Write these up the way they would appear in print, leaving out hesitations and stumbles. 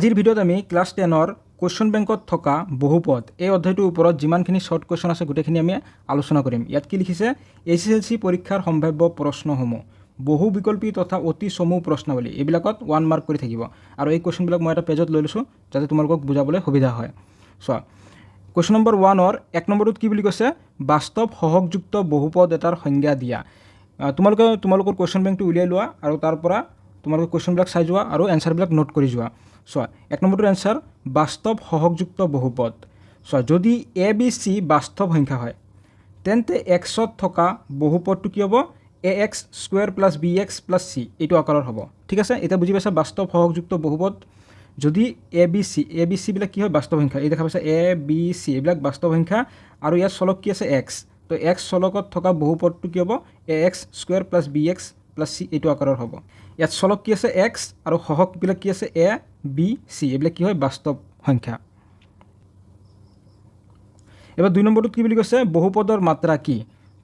আজিৰ ভিডিঅ'ত আমি ক্লাছ 10ৰ কুৱেশ্যন বেংকত থকা বহুপদ এই অধ্যায়টোৰ ওপৰত যিমানখিনি শৰ্ট কুৱেশ্যন আছে গোটেইখিনি আমি আলোচনা কৰিম। ইয়াত কি লিখিছে, SSLC পৰীক্ষাৰ সম্ভাৱ্য প্ৰশ্নসমূহ, বহু বিকল্পী তথা অতি চমু প্ৰশ্নাৱলী, এইবিলাকত 1 মাৰ্ক কৰি থাকিব। আৰু এই কুৱেশ্যনবিলাক মই এটা পেজত লৈ লৈছোঁ যাতে তোমালোকক বুজাবলৈ সুবিধা হয়। চোৱা, কুৱেশ্যন নম্বৰ 1ৰ 1 নম্বৰটোত কি বুলি কৈছে, বাস্তৱ সহগযুক্ত বহুপদ এটাৰ সংজ্ঞা দিয়া। তোমালোকৰ কুৱেশ্যন বেংকটো উলিয়াই লোৱা আৰু তাৰ পৰা তোমালোকে কুৱেশ্যনবিলাক চাই যোৱা আৰু এনচাৰবিলাক নোট কৰি যোৱা। চোৱা, 1 নম্বৰটোৰ এনচাৰ বাস্তৱ সহগযুক্ত বহুপদ। চোৱা, যদি ABC বাস্তৱ সংখ্যা হয় তেন্তে এক্সত থকা বহুপদটো কি হ'ব, AX square plus BX plus C এইটো আকাৰৰ হ'ব। ঠিক আছে, এতিয়া বুজি পাইছা বাস্তৱ সহগযুক্ত বহুপদ। যদি ABC বিলাক কি হয়, বাস্তৱ সংখ্যা। এই দেখা পাইছা ABC এইবিলাক বাস্তৱ সংখ্যা আৰু ইয়াৰ চলক কি আছে, X। তো X চলকত থকা বহুপদটো কি হ'ব, AX square plus BX plus C এইটো আকাৰৰ হ'ব। ইয়াত চলক কি আছে, X আৰু সহগবিলাক কি আছে, A B C এইবিলাক কি হয়, বাস্তৱ সংখ্যা। এবাৰ 2 নম্বৰটোত কি বুলি কৈছে, বহুপদৰ মাত্ৰা কি।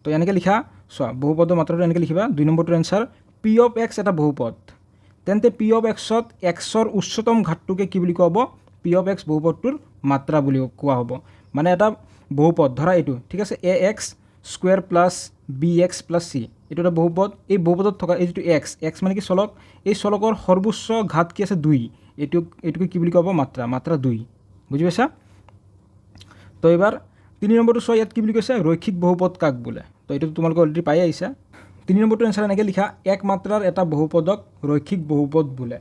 তো এনেকৈ লিখা, চোৱা বহুপদৰ মাত্ৰাটো এনেকৈ লিখিবা। 2 নম্বৰটোৰ এনচাৰ P of X এটা বহুপদ, তেন্তে P of Xত Xৰ উচ্চতম ঘাতটোকে কি বুলি কোৱা হ'ব, P of X বহুপদটোৰ মাত্ৰা বুলি কোৱা হ'ব। মানে এটা বহুপদ ধৰা এইটো, ঠিক আছে, AX square plus BX plus C এইটো এটা বহুপদ। এই বহুপদত থকা এই যিটো X মানে কি চলক, এই চলকৰ সৰ্বোচ্চ ঘাত কি আছে, 2। এইটোকে কি বুলি কোৱা হ'ব, মাত্ৰা 2। বুজি পাইছা। তো এবাৰ 3 নম্বৰটো চোৱা, ইয়াত কি বুলি কৈছে, ৰৈখিক বহুপদ কাক বোলে। তো এইটো তোমালোকে অলৰেডি পাই আহিছা। 3 নম্বৰটো এনচাৰ এনেকৈ লিখা, এক মাত্ৰাৰ এটা বহুপদক ৰৈখিক বহুপদ বোলে।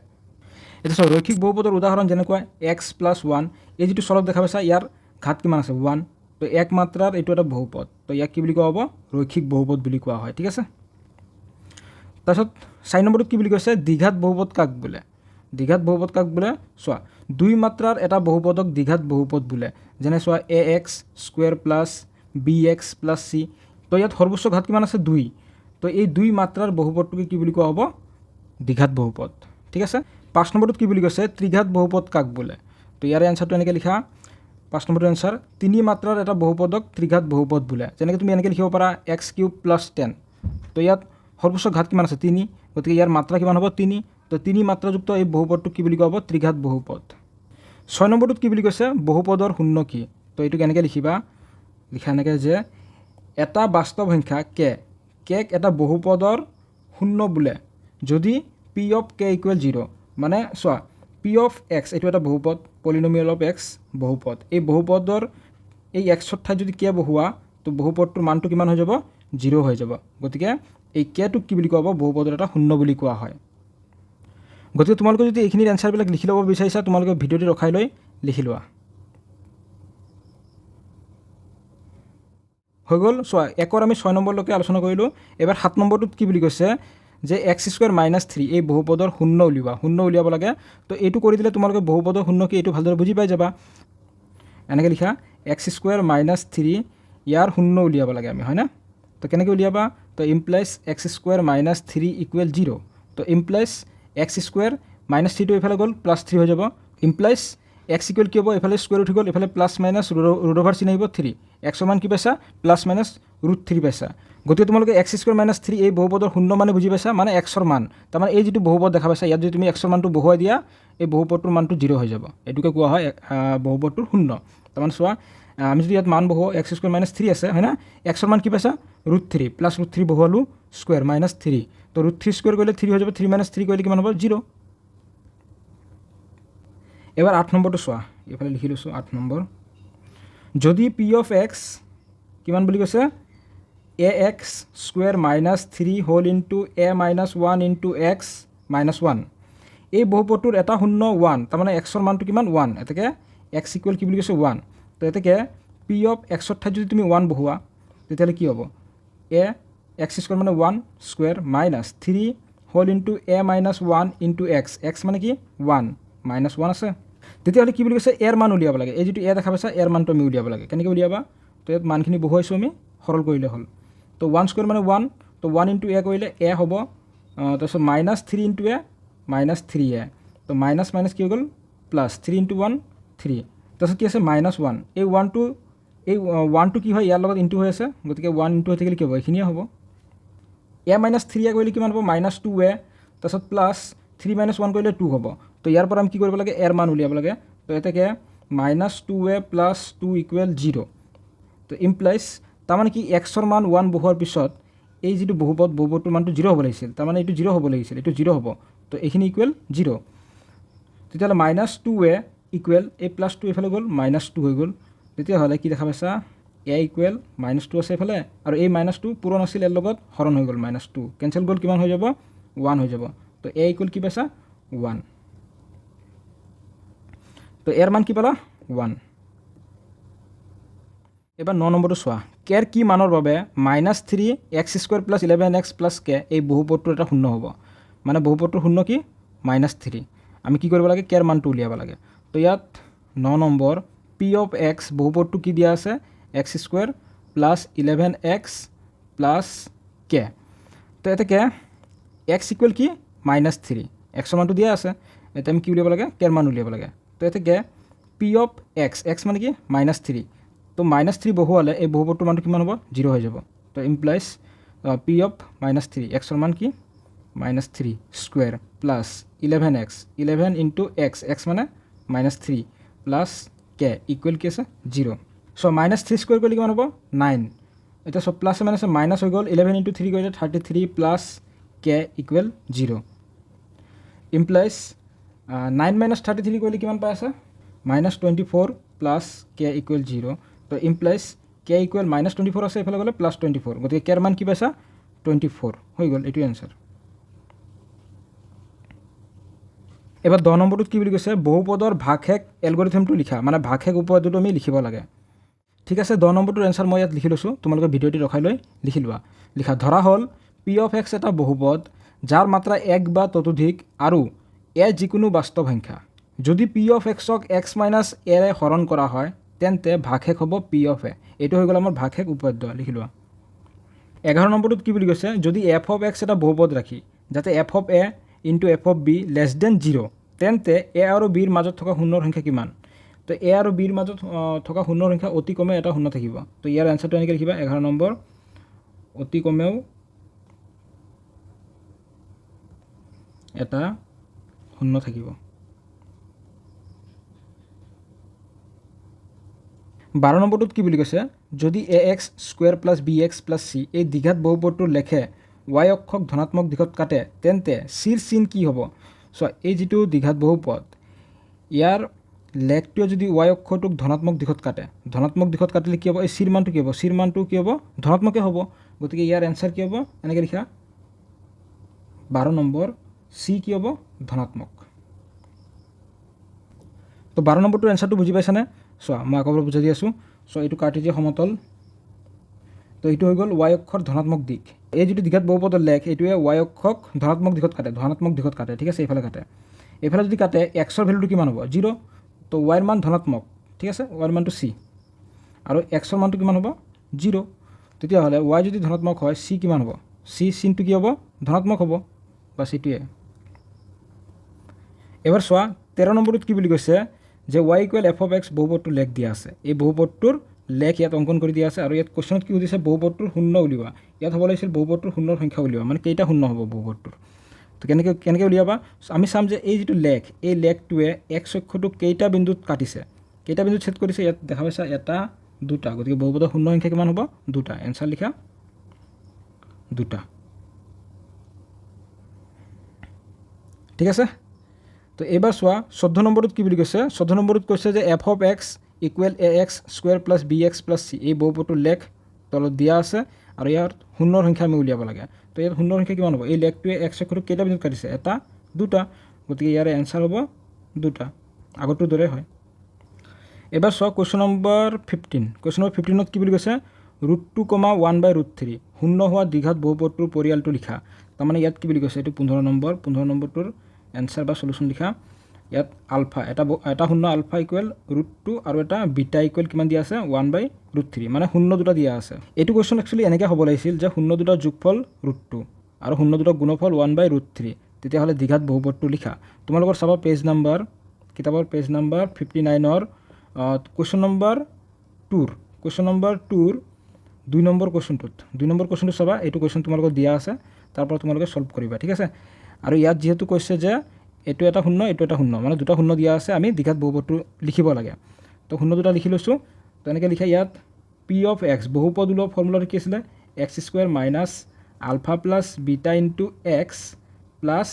এতিয়া চোৱা, ৰৈখিক বহুপদৰ উদাহৰণ যেনেকুৱা X প্লাছ 1, এই যিটো চলক দেখা পাইছা ইয়াৰ ঘাত কিমান আছে, 1। তো এক মাত্ৰাৰ এইটো এটা বহুপদ, তো ইয়াক কি বুলি কোৱা হ'ব, ৰৈখিক বহুপদ বুলি কোৱা হয়। ঠিক আছে। তাৰপিছত 4 নম্বৰটোত কি বুলি কৈছে, দ্বিঘাত বহুপদ কাক বোলে। দ্বিঘাত বহুপদ কাক বোলে, চোৱা 2 মাত্ৰাৰ এটা বহুপদক দ্বিঘাত বহুপদ বোলে। যেনে চোৱা AX square plus BX plus C। তো ইয়াত সৰ্বোচ্চ ঘাত কিমান আছে, 2। তো এই 2 মাত্ৰাৰ বহুপদটোকে কি বুলি কোৱা হ'ব, দ্বিঘাত বহুপদ। ঠিক আছে। 5 নম্বৰটোত কি বুলি কৈছে, ত্ৰিঘাত বহুপদ কাক বোলে। তো ইয়াৰে এনচাৰটো এনেকৈ লিখা, 5 নম্বৰটো এনচাৰ 3 মাত্ৰাৰ এটা বহুপদক ত্ৰিঘাত বহুপদ বোলে। যেনেকৈ তুমি এনেকৈ লিখিব পাৰা x³ প্লাছ 10। তো ইয়াত সৰ্বোচ্চ ঘাত কিমান আছে, 3, গতিকে ইয়াৰ মাত্ৰা কিমান হ'ব, 3। তো 3 মাত্ৰাযুক্ত এই বহুপদটোক কি বুলি কোৱা হ'ব, ত্ৰিঘাত বহুপদ। 6 নম্বৰটোত কি বুলি কৈছে, বহুপদৰ শূন্য কি। তো এইটো কেনেকৈ লিখিবা, লিখা এনেকৈ যে এটা বাস্তৱ সংখ্যা কেক এটা বহুপদৰ শূন্য বোলে যদি P of K = 0। মানে চোৱা, P of X এইটো এটা বহুপদ, পলিনমিয়েল অফ X বহুপদ। এই বহুপদৰ এই Xৰ ঠাইত যদি K বহুৱা, তো বহুপদটোৰ মানটো কিমান হৈ যাব, 0 হৈ যাব। গতিকে এই Kটোক কি বুলি কোৱা হ'ব, বহুপদৰ এটা শূন্য বুলি কোৱা হয়। গতিকে তোমালোকে যদি এইখিনিৰ এনচাৰবিলাক লিখি ল'ব বিচাৰিছা, তোমালোকে ভিডিঅ'টি ৰখাই লৈ লিখি লোৱা। হৈ গ'ল। চোৱা, 1ৰ আমি 6 নম্বৰলৈকে আলোচনা কৰিলোঁ। এবাৰ 7 নম্বৰটোত কি বুলি কৈছে, যে x² - 3 এই বহুপদৰ শূন্য উলিয়াব লাগে। তো এইটো কৰি দিলে তোমালোকে বহুপদৰ শূন্য কি এইটো ভালদৰে বুজি পাই যাবা। এনেকৈ লিখা, x² - 3 ইয়াৰ শূন্য উলিয়াব লাগে আমি, হয়নে। তো কেনেকৈ উলিয়াবা, তো ইমপ্লাইজ x² - 3 = 0। তো ইমপ্লাইজ x² - 3টো এইফালে গ'ল, প্লাছ 3 হৈ যাব। ইমপ্লাইজ x = কি হ'ব, এইফালে স্কুৱেৰ উঠি গ'ল, এইফালে প্লাছ মাইনাছ ৰুট অভাৰ চিন আহিব 3। এক্সৰ মান কি পাইছা, প্লাছ মাইনাছ √3 পাইছা। গতিকে তোমালোকে x² - 3 এই বহুপদৰ শূন্য মানে বুজি পাইছা, মানে এক্সৰ মান। তাৰমানে এই যিটো বহুপদ দেখা পাইছা, ইয়াত যদি তুমি এক্সৰ মানটো বহুৱাই দিয়া, এই বহুপদটোৰ মানটো 0 হৈ যাব। এইটোকে কোৱা হয় বহুপদটোৰ শূন্য। তাৰমানে চোৱা, আমি যদি ইয়াত মান বহুৱাওঁ, x² - 3 আছে, হয় না, এক্সৰ মান কি পাইছা, √3 প্লাছ √3 বহুৱালোঁ স্কুৱেৰ -3। তো √3 স্কুৱেৰ কৰিলে 3 হৈ যাব, 3 - 3 কৰিলে কিমান হ'ব, 0। এবাৰ 8 নম্বৰটো চোৱা, এইফালে লিখি লৈছোঁ 8 নম্বৰ। যদি P of X কিমান বুলি কৈছে, AX² - 3 whole into A - 1 into X - 1। এই বহুপদটোৰ এটা শূন্য 1, তাৰমানে এক্সৰ মানটো কিমান, 1। এতেকে x = কি বুলি কৈছে, 1। তো এতেকে P of Xৰ ঠাইত যদি তুমি 1 বহুৱা, তেতিয়াহ'লে কি হ'ব, x² মানে 1 square -3 whole into A - 1 into X মানে কি 1, -1 আছে। তেতিয়াহ'লে কি বুলি কৈছে, এৰ মান উলিয়াব লাগে। এই যিটো এ দেখা পাইছা, এৰ মানটো আমি উলিয়াব লাগে। কেনেকৈ উলিয়াবা, তো ইয়াত মানখিনি বহুৱাইছোঁ আমি, সৰল কৰিলে হ'ল। তো 1² মানে 1, তো 1 ইনটু এ কৰিলে এ হ'ব। তাৰপিছত -3 ইনটু এ, -3a। তো মাইনাছ মাইনাছ কি হৈ গ'ল, প্লাছ 3 ইনটু 1 3। তাৰপিছত কি আছে, -1। এই 1টো কি হয়, ইয়াৰ লগত ইনটু হৈ আছে, গতিকে 1 ইনটু হৈ থাকিলে কি হ'ব, এইখিনিয়ে হ'ব। a - 3a কৰিলে কিমান হ'ব, -2a। তাৰপিছত প্লাছ 3 - 1 কৰিলে 2 হ'ব। তো ইয়াৰ পৰা আমি কি কৰিব লাগে এৰ মান উলিয়াব লাগে তো এতেকে -2a + 2 = 0 তো ইমপ্লাইজ তাৰমানে কি এক্সৰ মান 1 বহোৱাৰ পিছত এই যিটো বহুপদটোৰ মানটো 0 হ'ব লাগিছিল তাৰমানে এইটো 0 হ'ব লাগিছিল এইটো 0 হ'ব তো এইখিনি ইকুৱেল 0 তেতিয়াহ'লে -2a ইকুৱেল a + 2 এইফালে গ'ল -2 হৈ গ'ল তেতিয়াহ'লে কি দেখা পাইছা a ইকুৱেল -2 আছে এইফালে আৰু এই -2 পূৰণ আছিল ইয়াৰ লগত হৰণ হৈ গ'ল -2 কেনচেল গ'ল কিমান হৈ যাব 1 হৈ যাব তো a ইকুৱেল কি পাইছা 1 তো এৰ মান কি পালা 1 এবাৰ 9 নম্বৰটো চোৱা কেৰ কি মানৰ বাবে -3x² + 11x + k এই বহুপদটোৰ এটা শূন্য হ'ব মানে বহুপদটোৰ শূন্য কি -3 আমি কি কৰিব লাগে কেৰ মানটো উলিয়াব লাগে তো ইয়াত 9 নম্বৰ p of x বহুপদটো কি দিয়া আছে x² + 11x + k তো এতেকে x ইকুৱেল কি -3 x মানটো দিয়া আছে এটা আমি কি উলিয়াব লাগে কেৰ মান উলিয়াব লাগে তো এতেকে p of x মানে কি -3 তো -3 বহুৱালে এই বহুপদটোৰ মানটো কিমান হ'ব 0 হৈ যাব তো ইমপ্লাইজ p of -3 x ৰ মান কি -3 স্কুৱেৰ প্লাছ 11x 11 × x মানে -3 প্লাছ k ইকুৱেল কি আছে 0 চ' -3 স্কুৱেৰ কৰিলে কিমান হ'ব 9 এতিয়া চব প্লাছ মাইনাছে মাইনাছ হৈ গ'ল 11 × 3 কৰিলে 33 প্লাছ k ইকুৱেল 0 ইমপ্লাইজ 9 - 33 কৰিলে কিমান পাই আছে -24 প্লাছ k ইকুৱেল 0 তো ইমপ্লাইজ k ইকুৱেল -24 আছে এইফালে গ'লে +24 গতিকে কেৰ মান কি পাইছা 24 হৈ গ'ল এইটো এনচাৰ এবাৰ 10 নম্বৰত কি বুলি কৈছে বহুপদৰ ভাগশেষ এলগৰিথমটো লিখা মানে ভাগশেষ উপপাদ্যটো আমি লিখিব লাগে ঠিক আছে 10 নম্বৰটোৰ এনচাৰ মই ইয়াত লিখি লৈছোঁ তোমালোকে ভিডিঅ'টি ৰখাই লৈ লিখি লোৱা লিখা ধৰা হ'ল p of x এটা বহুপদ যাৰ মাত্ৰা 1 বা ততোধিক আৰু a যিকোনো বাস্তৱ সংখ্যা যদি p of x ক x - a ৰে হৰণ কৰা হয় তেন্তে ভাগশেষ হ'ব p of a এইটো হৈ গ'ল আমাৰ ভাগশেষ উপপাদ্য লিখি লোৱা 11 নম্বৰটোত কি বুলি কৈছে যদি f of x এটা বহুপদ ৰাখি যাতে f of a * f of b <0 তেন্তে a আৰু b ৰ মাজত থকা শূন্যৰ সংখ্যা কিমান তো a আৰু b ৰ মাজত থকা শূন্যৰ সংখ্যা অতি কমে এটা শূন্য থাকিব তো ইয়াৰ এনচাৰটো এনেকৈ লিখিবা 11 নম্বৰ অতি কমেও এটা শূন্য থাকিব 12 নম্বৰটোত কি বুলি কৈছে যদি ax² + bx + c এই দ্বিঘাত বহুপদটোৰ লেখে y অক্ষক ধনাত্মক দিশত কাটে তেন্তে চিৰ চিন কি হ'ব চ' এই যিটো দ্বিঘাত বহুপদ ইয়াৰ লেখটোৱে যদি y অক্ষটোক ধনাত্মক দিশত কাটে ধনাত্মক দিশত কাটিলে কি হ'ব এই চিৰ মানটো কি হ'ব চিৰ মানটো কি হ'ব ধনাত্মকে হ'ব গতিকে ইয়াৰ এনচাৰ কি হ'ব এনেকৈ লিখা 12 নম্বৰ চি কি হ'ব ধনাত্মক তো 12 নম্বৰটোৰ এনচাৰটো বুজি পাইছানে চোৱা মই আকৌ বুজাই দি আছোঁ চ' এইটো কাৰ্টেজিয়া সমতল তো এইটো হৈ গ'ল y অক্ষৰ ধনাত্মক দিশ এই যিটো দ্বিঘাত বহুপদৰ লেখ এইটোৱে y অক্ষক ধনাত্মক দিশত কাটে ঠিক আছে এইফালে কাটে এইফালে যদি কাটে x ৰ ভেলুটো কিমান হ'ব 0 তো y ৰ মান ধনাত্মক ঠিক আছে y ৰ মানটো c আৰু x ৰ মানটো কিমান হ'ব 0 তেতিয়াহ'লে y যদি ধনাত্মক হয় c কিমান হ'ব c চিনটো কি হ'ব ধনাত্মক হ'ব বাছ এইটোৱে এবাৰ চোৱা 13 নম্বৰত কি বুলি কৈছে যে y = f of x বহুপদটোৰ লেখ দিয়া আছে এই বহুপদটোৰ লেখ ইয়াত অংকন কৰি দিয়া আছে আৰু ইয়াত কোৱেশ্যনত কি সুধিছে বহুপদটোৰ শূন্য উলিওৱা ইয়াত হ'ব লাগিছিল বহুপদটোৰ শূন্যৰ সংখ্যা উলিওৱা মানে কেইটা শূন্য হ'ব বহুপদটোৰ তো কেনেকৈ উলিয়াবা আমি চাম যে এই যিটো লেখ এই লেখটোৱে x অক্ষটোক কেইটা বিন্দুত কাটিছে কেইটা বিন্দুত ছেদ কৰিছে ইয়াত দেখা পাইছা এটা দুটা গতিকে বহুপদৰ শূন্য সংখ্যা কিমান হ'ব দুটা এনচাৰ লিখা দুটা ঠিক আছে তো এবাৰ চোৱা 14 নম্বৰত কি বুলি কৈছে 14 নম্বৰত কৈছে যে f of x = ax² + bx + c এই বহুপদটোৰ লেখ তলত দিয়া আছে আৰু ইয়াৰ শূন্যৰ সংখ্যা আমি উলিয়াব লাগে তো ইয়াৰ শূন্যৰ সংখ্যা কিমান হ'ব এই লেখটোৱে x অক্ষটোক কেইটা বিন্দুত কাটিছে এটা দুটা গতিকে ইয়াৰ এনচাৰ হ'ব দুটা আগৰটোৰ দৰে হয় এবাৰ চোৱা কুৱেশ্যন নম্বৰ 15 কুৱেশ্যন নম্বৰ 15ত কি বুলি কৈছে √2, 1/√3 শূন্য হোৱা দ্বিঘাত বহুপদটোৰ পৰিয়ালটো লিখা তাৰমানে ইয়াত কি বুলি কৈছে এইটো 15 নম্বৰটোৰ এনচাৰ বা সলিউশন লিখা ইয়াত আলফা এটা শূন্য আলফা ইকুৱেল √2 আৰু এটা বিটা ইকুৱেল কিমান দিয়া আছে 1/√3 মানে শূন্য দুটা দিয়া আছে এইটো কুৱেশ্যন একচুৱেলি এনেকৈ হ'ব লাগিছিল যে শূন্য দুটাৰ যোগফল √2 আৰু শূন্য দুটাৰ গুণফল 1/√3 তেতিয়াহ'লে দ্বিঘাত বহুপদটো লিখা তোমালোকৰ চাবা পেজ নাম্বাৰ কিতাপৰ পেজ নাম্বাৰ 59ৰ কুৱেশ্যন নম্বৰ 2ৰ 2 নম্বৰ কুৱেশ্যনটো চাবা এইটো কুৱেশ্যন তোমালোকৰ দিয়া আছে তাৰ পৰা তোমালোকে সলভ কৰিবা ঠিক আছে আৰু ইয়াত যেহেতু কৈছে যে এইটো এটা শূন্য এইটো এটা শূন্য মানে দুটা শূন্য দিয়া আছে আমি দ্বিঘাত বহুপদটো লিখিব লাগে তো শূন্য দুটা লিখি লৈছোঁ তো এনেকৈ লিখা ইয়াত পি অফ এক্স বহুপদ ওলোৱা ফৰ্মুলাটো কি আছিলে X square minus alpha plus beta into X plus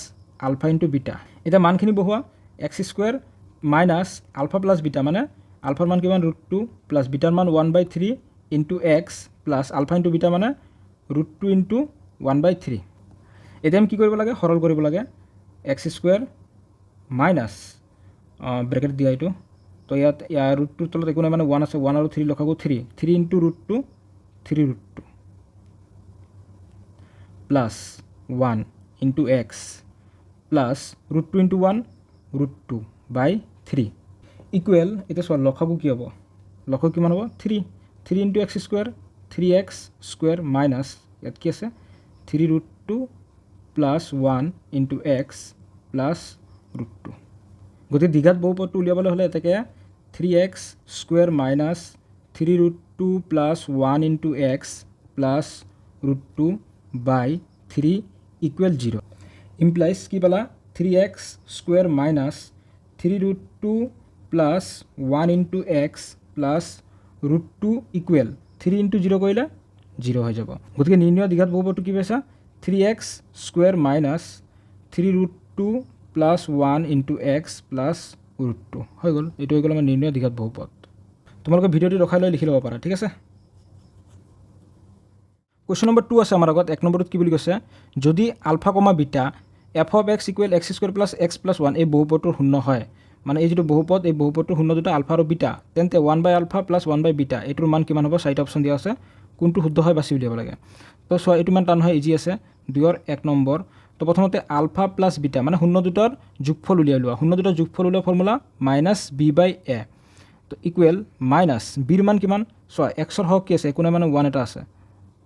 alpha into beta এতিয়া মানখিনি বহোৱা X square minus alpha plus beta মানে আলফাৰ মান কিমান √2 প্লাছ বিটাৰ মান 1/3 into X plus alpha into beta মানে √2 ইনটু 1/3 এতিয়া আমি কি কৰিব লাগে সৰল কৰিব লাগে এক্স স্কুৱেৰ মাইনাছ ব্ৰেকেট দিয়া এইটো তো ইয়াত √2 তলত একো নাই মানে 1 আছে 1 আৰু 3 লখাগু 3 into √2 3 √2 plus 1 into X plus √2 into 1 √2/3 equal এতিয়া চোৱা লখাগু কি হ'ব লখাগু কিমান হ'ব 3 into x square 3x square minus ইয়াত কি আছে 3 √2 প্লাছ 1 ইনটু এক্স প্লাছ √2 গতিকে দ্বিঘাত বহুপদটো উলিয়াবলৈ হ'লে এতেকে 3x square minus 3 √2 plus 1 into X plus √2/3 equal 0 implies কি পালা 3x square minus 3 √2 plus 1 into X plus √2 equal 3 into 0 কৰিলে 0 হৈ যাব গতিকে নিৰ্ণয় দ্বিঘাত বহুপদটো কি পাইছা 3x square minus 3 √2 plus 1 into X plus √2 হৈ গ'ল এইটো হৈ গ'ল আমাৰ নিৰ্ণয় দ্বিঘাত বহুপদ তোমালোকে ভিডিঅ'টো ৰখাই লৈ লিখি ল'ব পাৰা ঠিক আছে কুৱেশ্যন নম্বৰ 2 আছে আমাৰ আগত 1 নম্বৰত কি বুলি কৈছে যদি ULFA comma beta F of X equal X square plus x plus 1 এই বহুপদটোৰ শূন্য হয় মানে এই যিটো বহুপদ এই বহুপদটোৰ শূন্য দুটা আলফা আৰু বিটা তেন্তে 1/আলফা প্লাছ 1/বিটা এইটোৰ মান কিমান হ'ব চাৰিটা অপশ্যন দিয়া আছে কোনটো শুদ্ধ হয় বাছি উলিয়াব লাগে তো চোৱা এইটো ইমান টান হয় ইজি আছে 2ৰ 1 নম্বৰ তো প্ৰথমতে আলফা প্লাছ বিটা মানে শূন্য দুটাৰ যোগফল উলিয়াই লোৱা শূন্য দুটাৰ যোগফল উলিওৱা ফৰ্মুলা -b/a তো ইকুৱেল মাইনাছ বিৰ মান কিমান চোৱা এক্সৰ হক কি আছে একো নাই মানে 1 এটা আছে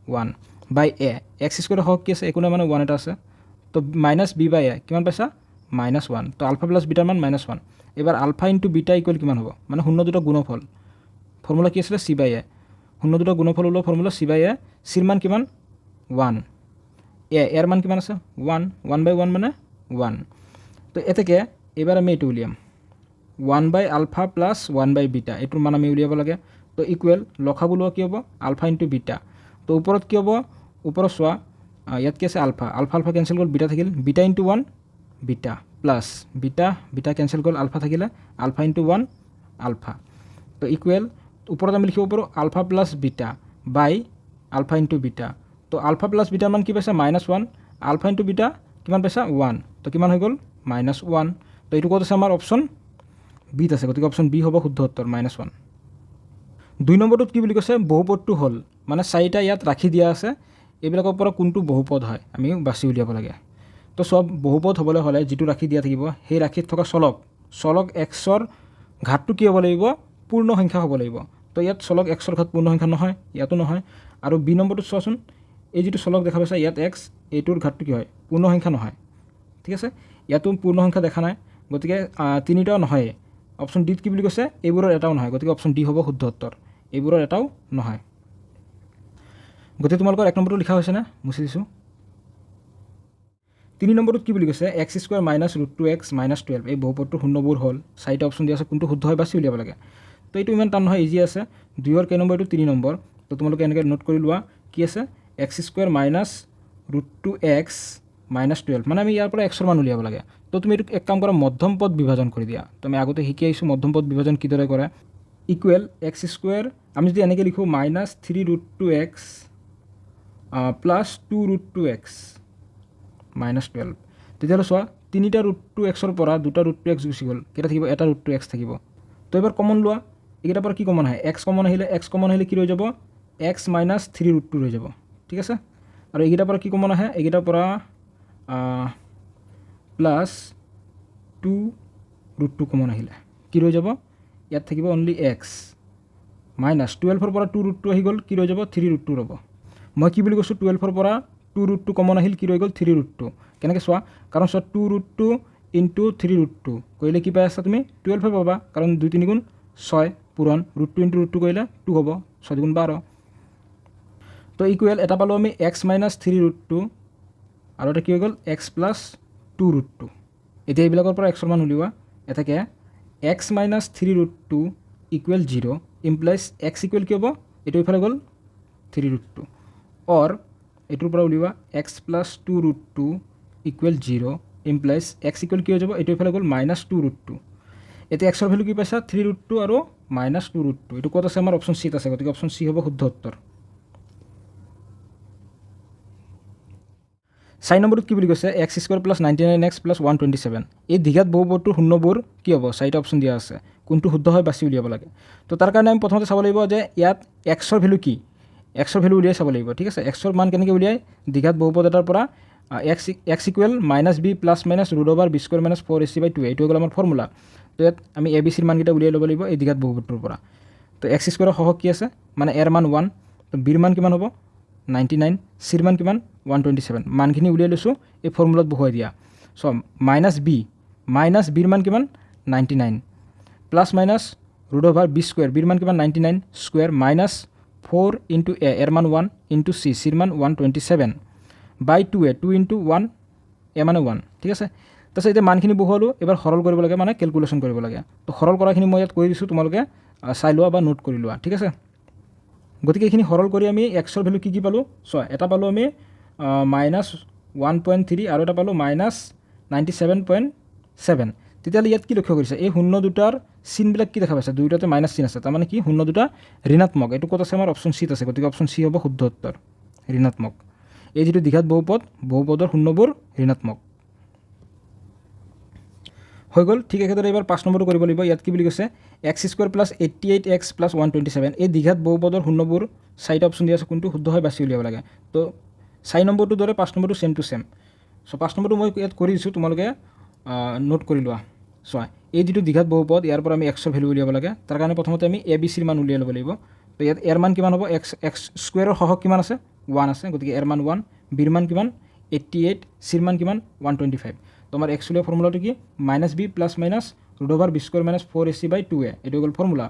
1/a এক্স স্কুৱেৰ হক কি আছে একো নাই মানে 1 এটা আছে তো -b/a কিমান পাইছা -1 তো আলফা প্লাছ বিটাৰ মান -1 এবাৰ আলফা ইনটু বিটা ইকুৱেল কিমান হ'ব মানে শূন্য দুটা গুণফল ফৰ্মুলা কি আছিলে c/a শূন্য দুটা গুণফল ওলোৱা ফৰ্মুলা c/a চিৰ মান কিমান 1 এৰ মান কিমান আছে 1/1 মানে 1 তো এতেকে এবাৰ আমি এইটো উলিয়াম 1/আলফা প্লাছ 1/বিটা এইটোৰ মান আমি উলিয়াব লাগে তো ইকুৱেল লখাগু লোৱা কি হ'ব আলফা ইনটু বিটা তো ওপৰত কি হ'ব ওপৰত চোৱা ইয়াত কি আছে আলফা আলফা কেঞ্চেল গ'ল বিটা থাকিল beta into 1 beta plus beta cancel গ'ল আলফা থাকিলে আলফা ইনটু 1 আলফা তো ইকুৱেল ওপৰত আমি লিখিব পাৰোঁ আলফা প্লাছ বিটা বাই আলফা ইনটু বিটা তো আলফা প্লাছ বিটাৰ মান কি পাইছা -1 আলফা ইনটু বিটা কিমান পাইছা 1 তো কিমান হৈ গ'ল -1 তো এইটো ক'ত আছে আমাৰ অপশ্যন বিত আছে গতিকে অপশ্যন বি হ'ব শুদ্ধ উত্তৰ -1 2 নম্বৰটোত কি বুলি কৈছে বহুপদটো হ'ল মানে চাৰিটা ইয়াত ৰাখি দিয়া আছে এইবিলাকৰ পৰা কোনটো বহুপদ হয় আমি বাছি উলিয়াব লাগে তো সব বহুপদ হ'বলৈ হ'লে যিটো ৰাখি দিয়া থাকিব সেই ৰাখিত থকা চলক এক্সৰ ঘাতটো কি হ'ব লাগিব পূৰ্ণ সংখ্যা হ'ব লাগিব তো ইয়াত চলক এক্সৰ ঘাত পূৰ্ণ সংখ্যা নহয় ইয়াতো নহয় আৰু বি নম্বৰটোত চোৱাচোন এই যিটো চলক দেখা পাইছা ইয়াত এক্স এইটোৰ ঘাতটো কি হয় পূৰ্ণ সংখ্যা নহয় ঠিক আছে ইয়াতো পূৰ্ণ সংখ্যা দেখা নাই গতিকে তিনিটাও নহয় অপশ্যন ডিত কি বুলি কৈছে এইবোৰৰ এটাও নহয় গতিকে অপশ্যন ডি হ'ব শুদ্ধ উত্তৰ এইবোৰৰ এটাও নহয় গতিকে তোমালোকৰ 1 নম্বৰটো লিখা হৈছেনে মুছি দিছোঁ 3 নম্বৰটোত কি বুলি কৈছে x square minus √2x minus 12 এই বহুপদটোৰ শূন্যবোৰ হ'ল চাৰিটা অপশ্যন দিয়া আছে কোনটো শুদ্ধ হয় বাছি উলিয়াব লাগে তো এইটো ইমান টান নহয় ইজি আছে 2ৰ কেই নম্বৰটো 3 নম্বৰ তো তোমালোকে এনেকৈ নোট কৰি লোৱা কি আছে x square minus √2x minus 12 মানে আমি ইয়াৰ পৰা এক্সৰ মান উলিয়াব লাগে তো তুমি এইটো এক কাম কৰা মধ্যম পদ বিভাজন কৰি দিয়া তো আমি আগতে শিকি আহিছোঁ মধ্যম পদ বিভাজন কিদৰে কৰে ইকুৱেল এক্স স্কুৱেৰ আমি যদি এনেকৈ লিখোঁ -3 √2x প্লাছ 2 √2x মাইনাছ 12 তেতিয়াহ'লে চোৱা তিনিটা √2xৰ পৰা দুটা √2x গুচি গ'ল কেইটা থাকিব এটা √2x থাকিব তো এবাৰ কমন লোৱা এইকেইটাৰ পৰা কি কমন আহে x কমন আহিলে কি ৰৈ যাব x মাইনাছ 3 √2 ৰৈ যাব ঠিক আছে আৰু এইকেইটাৰ পৰা কি কমন আহে এইকেইটাৰ পৰা প্লাছ 2 √2 কমন আহিলে কি ৰৈ যাব ইয়াত থাকিব অনলি x মাইনাছ 12ৰ পৰা 2 √2 আহি গ'ল কি ৰৈ যাব 3 √2 ৰ'ব মই কি বুলি কৈছোঁ 12ৰ পৰা 2 √2 কমন আহিল কি ৰৈ গ'ল 3 √2 কেনেকৈ চোৱা কাৰণ চোৱা 2 √2 ইনটু 3 √2 কৰিলে কি পাই আছা তুমি 12 পাবা কাৰণ 2 3 গুণ 6 পূৰণ √2 ইনটু √2 কৰিলে 2 হ'ব 6 গুণ 12 তো ইকুৱেল এটা পালোঁ আমি x মাইনাছ 3 √2 আৰু এটা কি হৈ গ'ল x প্লাছ 2 √2 এতিয়া এইবিলাকৰ পৰা এক্সৰ মান উলিওৱা এটাকে x minus 3√2 equal 0 implies x equal কি হ'ব এইটো ইফালে গ'ল 3√2 অৰ এইটোৰ পৰা উলিওৱা x plus 2√2 equal 0 implies x equal কি হৈ যাব এইটো ইফালে গ'ল মাইনাছ 2√2 এতিয়া এক্সৰ ভেলু কি পাইছা 3√2 আৰু মাইনাছ 2√2 এইটো ক'ত আছে আমাৰ অপশ্যন চিত আছে গতিকে অপশ্যন চি হ'ব শুদ্ধ উত্তৰ 4 নম্বৰত কি বুলি কৈছে x square plus 99x plus 127 এই দীঘাত বহুপদটোৰ শূন্যবোৰ কি হ'ব চাৰিটা অপশ্যন দিয়া আছে কোনটো শুদ্ধ হয় বাছি উলিয়াব লাগে তো তাৰ কাৰণে আমি প্ৰথমতে চাব লাগিব যে ইয়াত এক্সৰ ভেলু কি এক্সৰ ভেলু উলিয়াই চাব লাগিব ঠিক আছে এক্সৰ মান কেনেকৈ উলিয়াই দীঘাত বহুপদ এটাৰ পৰা X equal minus B plus minus root over B square minus 4ac/2 এইটো হৈ গ'ল আমাৰ ফৰ্মুলা তো ইয়াত আমি এ বি চিৰ মানকেইটা উলিয়াই ল'ব লাগিব এই দীঘাত বহুপদটোৰ পৰা তো এক্স স্কুৱেৰৰ সহগ কি আছে মানে এৰ মান 1 তো বিৰ মান কিমান হ'ব 99 চিৰ মান কিমান 127 মানখিনি উলিয়াই লৈছোঁ এই ফৰ্মুলাত বহুৱাই দিয়া চ' মাইনাছ বিৰ মান কিমান 99 plus minus root over B square বিৰ মান কিমান 99 স্কুৱেৰ মাইনাছ 4 ইণ্টু এৰ মান 1 ইণ্টু চিৰ মান 127 বাই 2 2 ইণ্টু 1 মানে 1 ঠিক আছে তাৰপিছত এতিয়া মানখিনি বহুৱালোঁ এবাৰ সৰল কৰিব লাগে মানে কেলকুলেশ্যন কৰিব লাগে তো সৰল কৰাখিনি মই ইয়াত কৰি দিছোঁ তোমালোকে চাই লোৱা বা নোট কৰি লোৱা ঠিক আছে গতিকে এইখিনি সৰল কৰি আমি এক্সৰ ভেলু কি পালোঁ চোৱা এটা পালোঁ আমি মাইনাছ 1.3 আৰু এটা পালোঁ মাইনাছ 97.7 তেতিয়াহ'লে ইয়াত কি লক্ষ্য কৰিছে এই শূন্য দুটাৰ চিনবিলাক কি দেখা পাইছে দুয়োটাতে মাইনাছ চিন আছে তাৰমানে কি শূন্য দুটা ঋণাত্মক এইটো ক'ত আছে আমাৰ অপশ্যন চিত আছে গতিকে অপশ্যন চি হ'ব শুদ্ধ উত্তৰ ঋণাত্মক এই যিটো দীঘাত বহুপদৰ শূন্যবোৰ ঋণাত্মক হৈ গ'ল ঠিক একেদৰে এইবাৰ 5 নম্বৰটো কৰিব লাগিব ইয়াত কি বুলি কৈছে x square plus 88x plus 127 এই দীঘাত বহুপদৰ শূন্যবোৰ চাৰিটা অপশ্যন দিয়া আছে কোনটো শুদ্ধ হয় বাছি উলিয়াব লাগে তো 4 নম্বৰটোৰ দৰে 5 নম্বৰটো ছেম টু ছেম চ' 5 নম্বৰটো মই ইয়াত কৰি দিছোঁ তোমালোকে নোট কৰি লোৱা চোৱা এই যিটো দীঘাত বহুপদ ইয়াৰ পৰা আমি এক্সৰ ভেলু উলিয়াব লাগে তাৰ কাৰণে প্ৰথমতে আমি এ বি চিৰ মান উলিয়াই ল'ব লাগিব তো ইয়াত এৰ মান কিমান হ'ব এক্স স্কুৱেৰৰ সহগ কিমান আছে 1 আছে গতিকে এৰ মান 1 বিৰ মান কিমান 88 চিৰ মান কিমান 125 তোমাৰ এক্স উলিওৱা ফৰ্মুলাটো কি minus B plus minus root over B square minus 4ac/2a এইটো হৈ গ'ল ফৰ্মুলা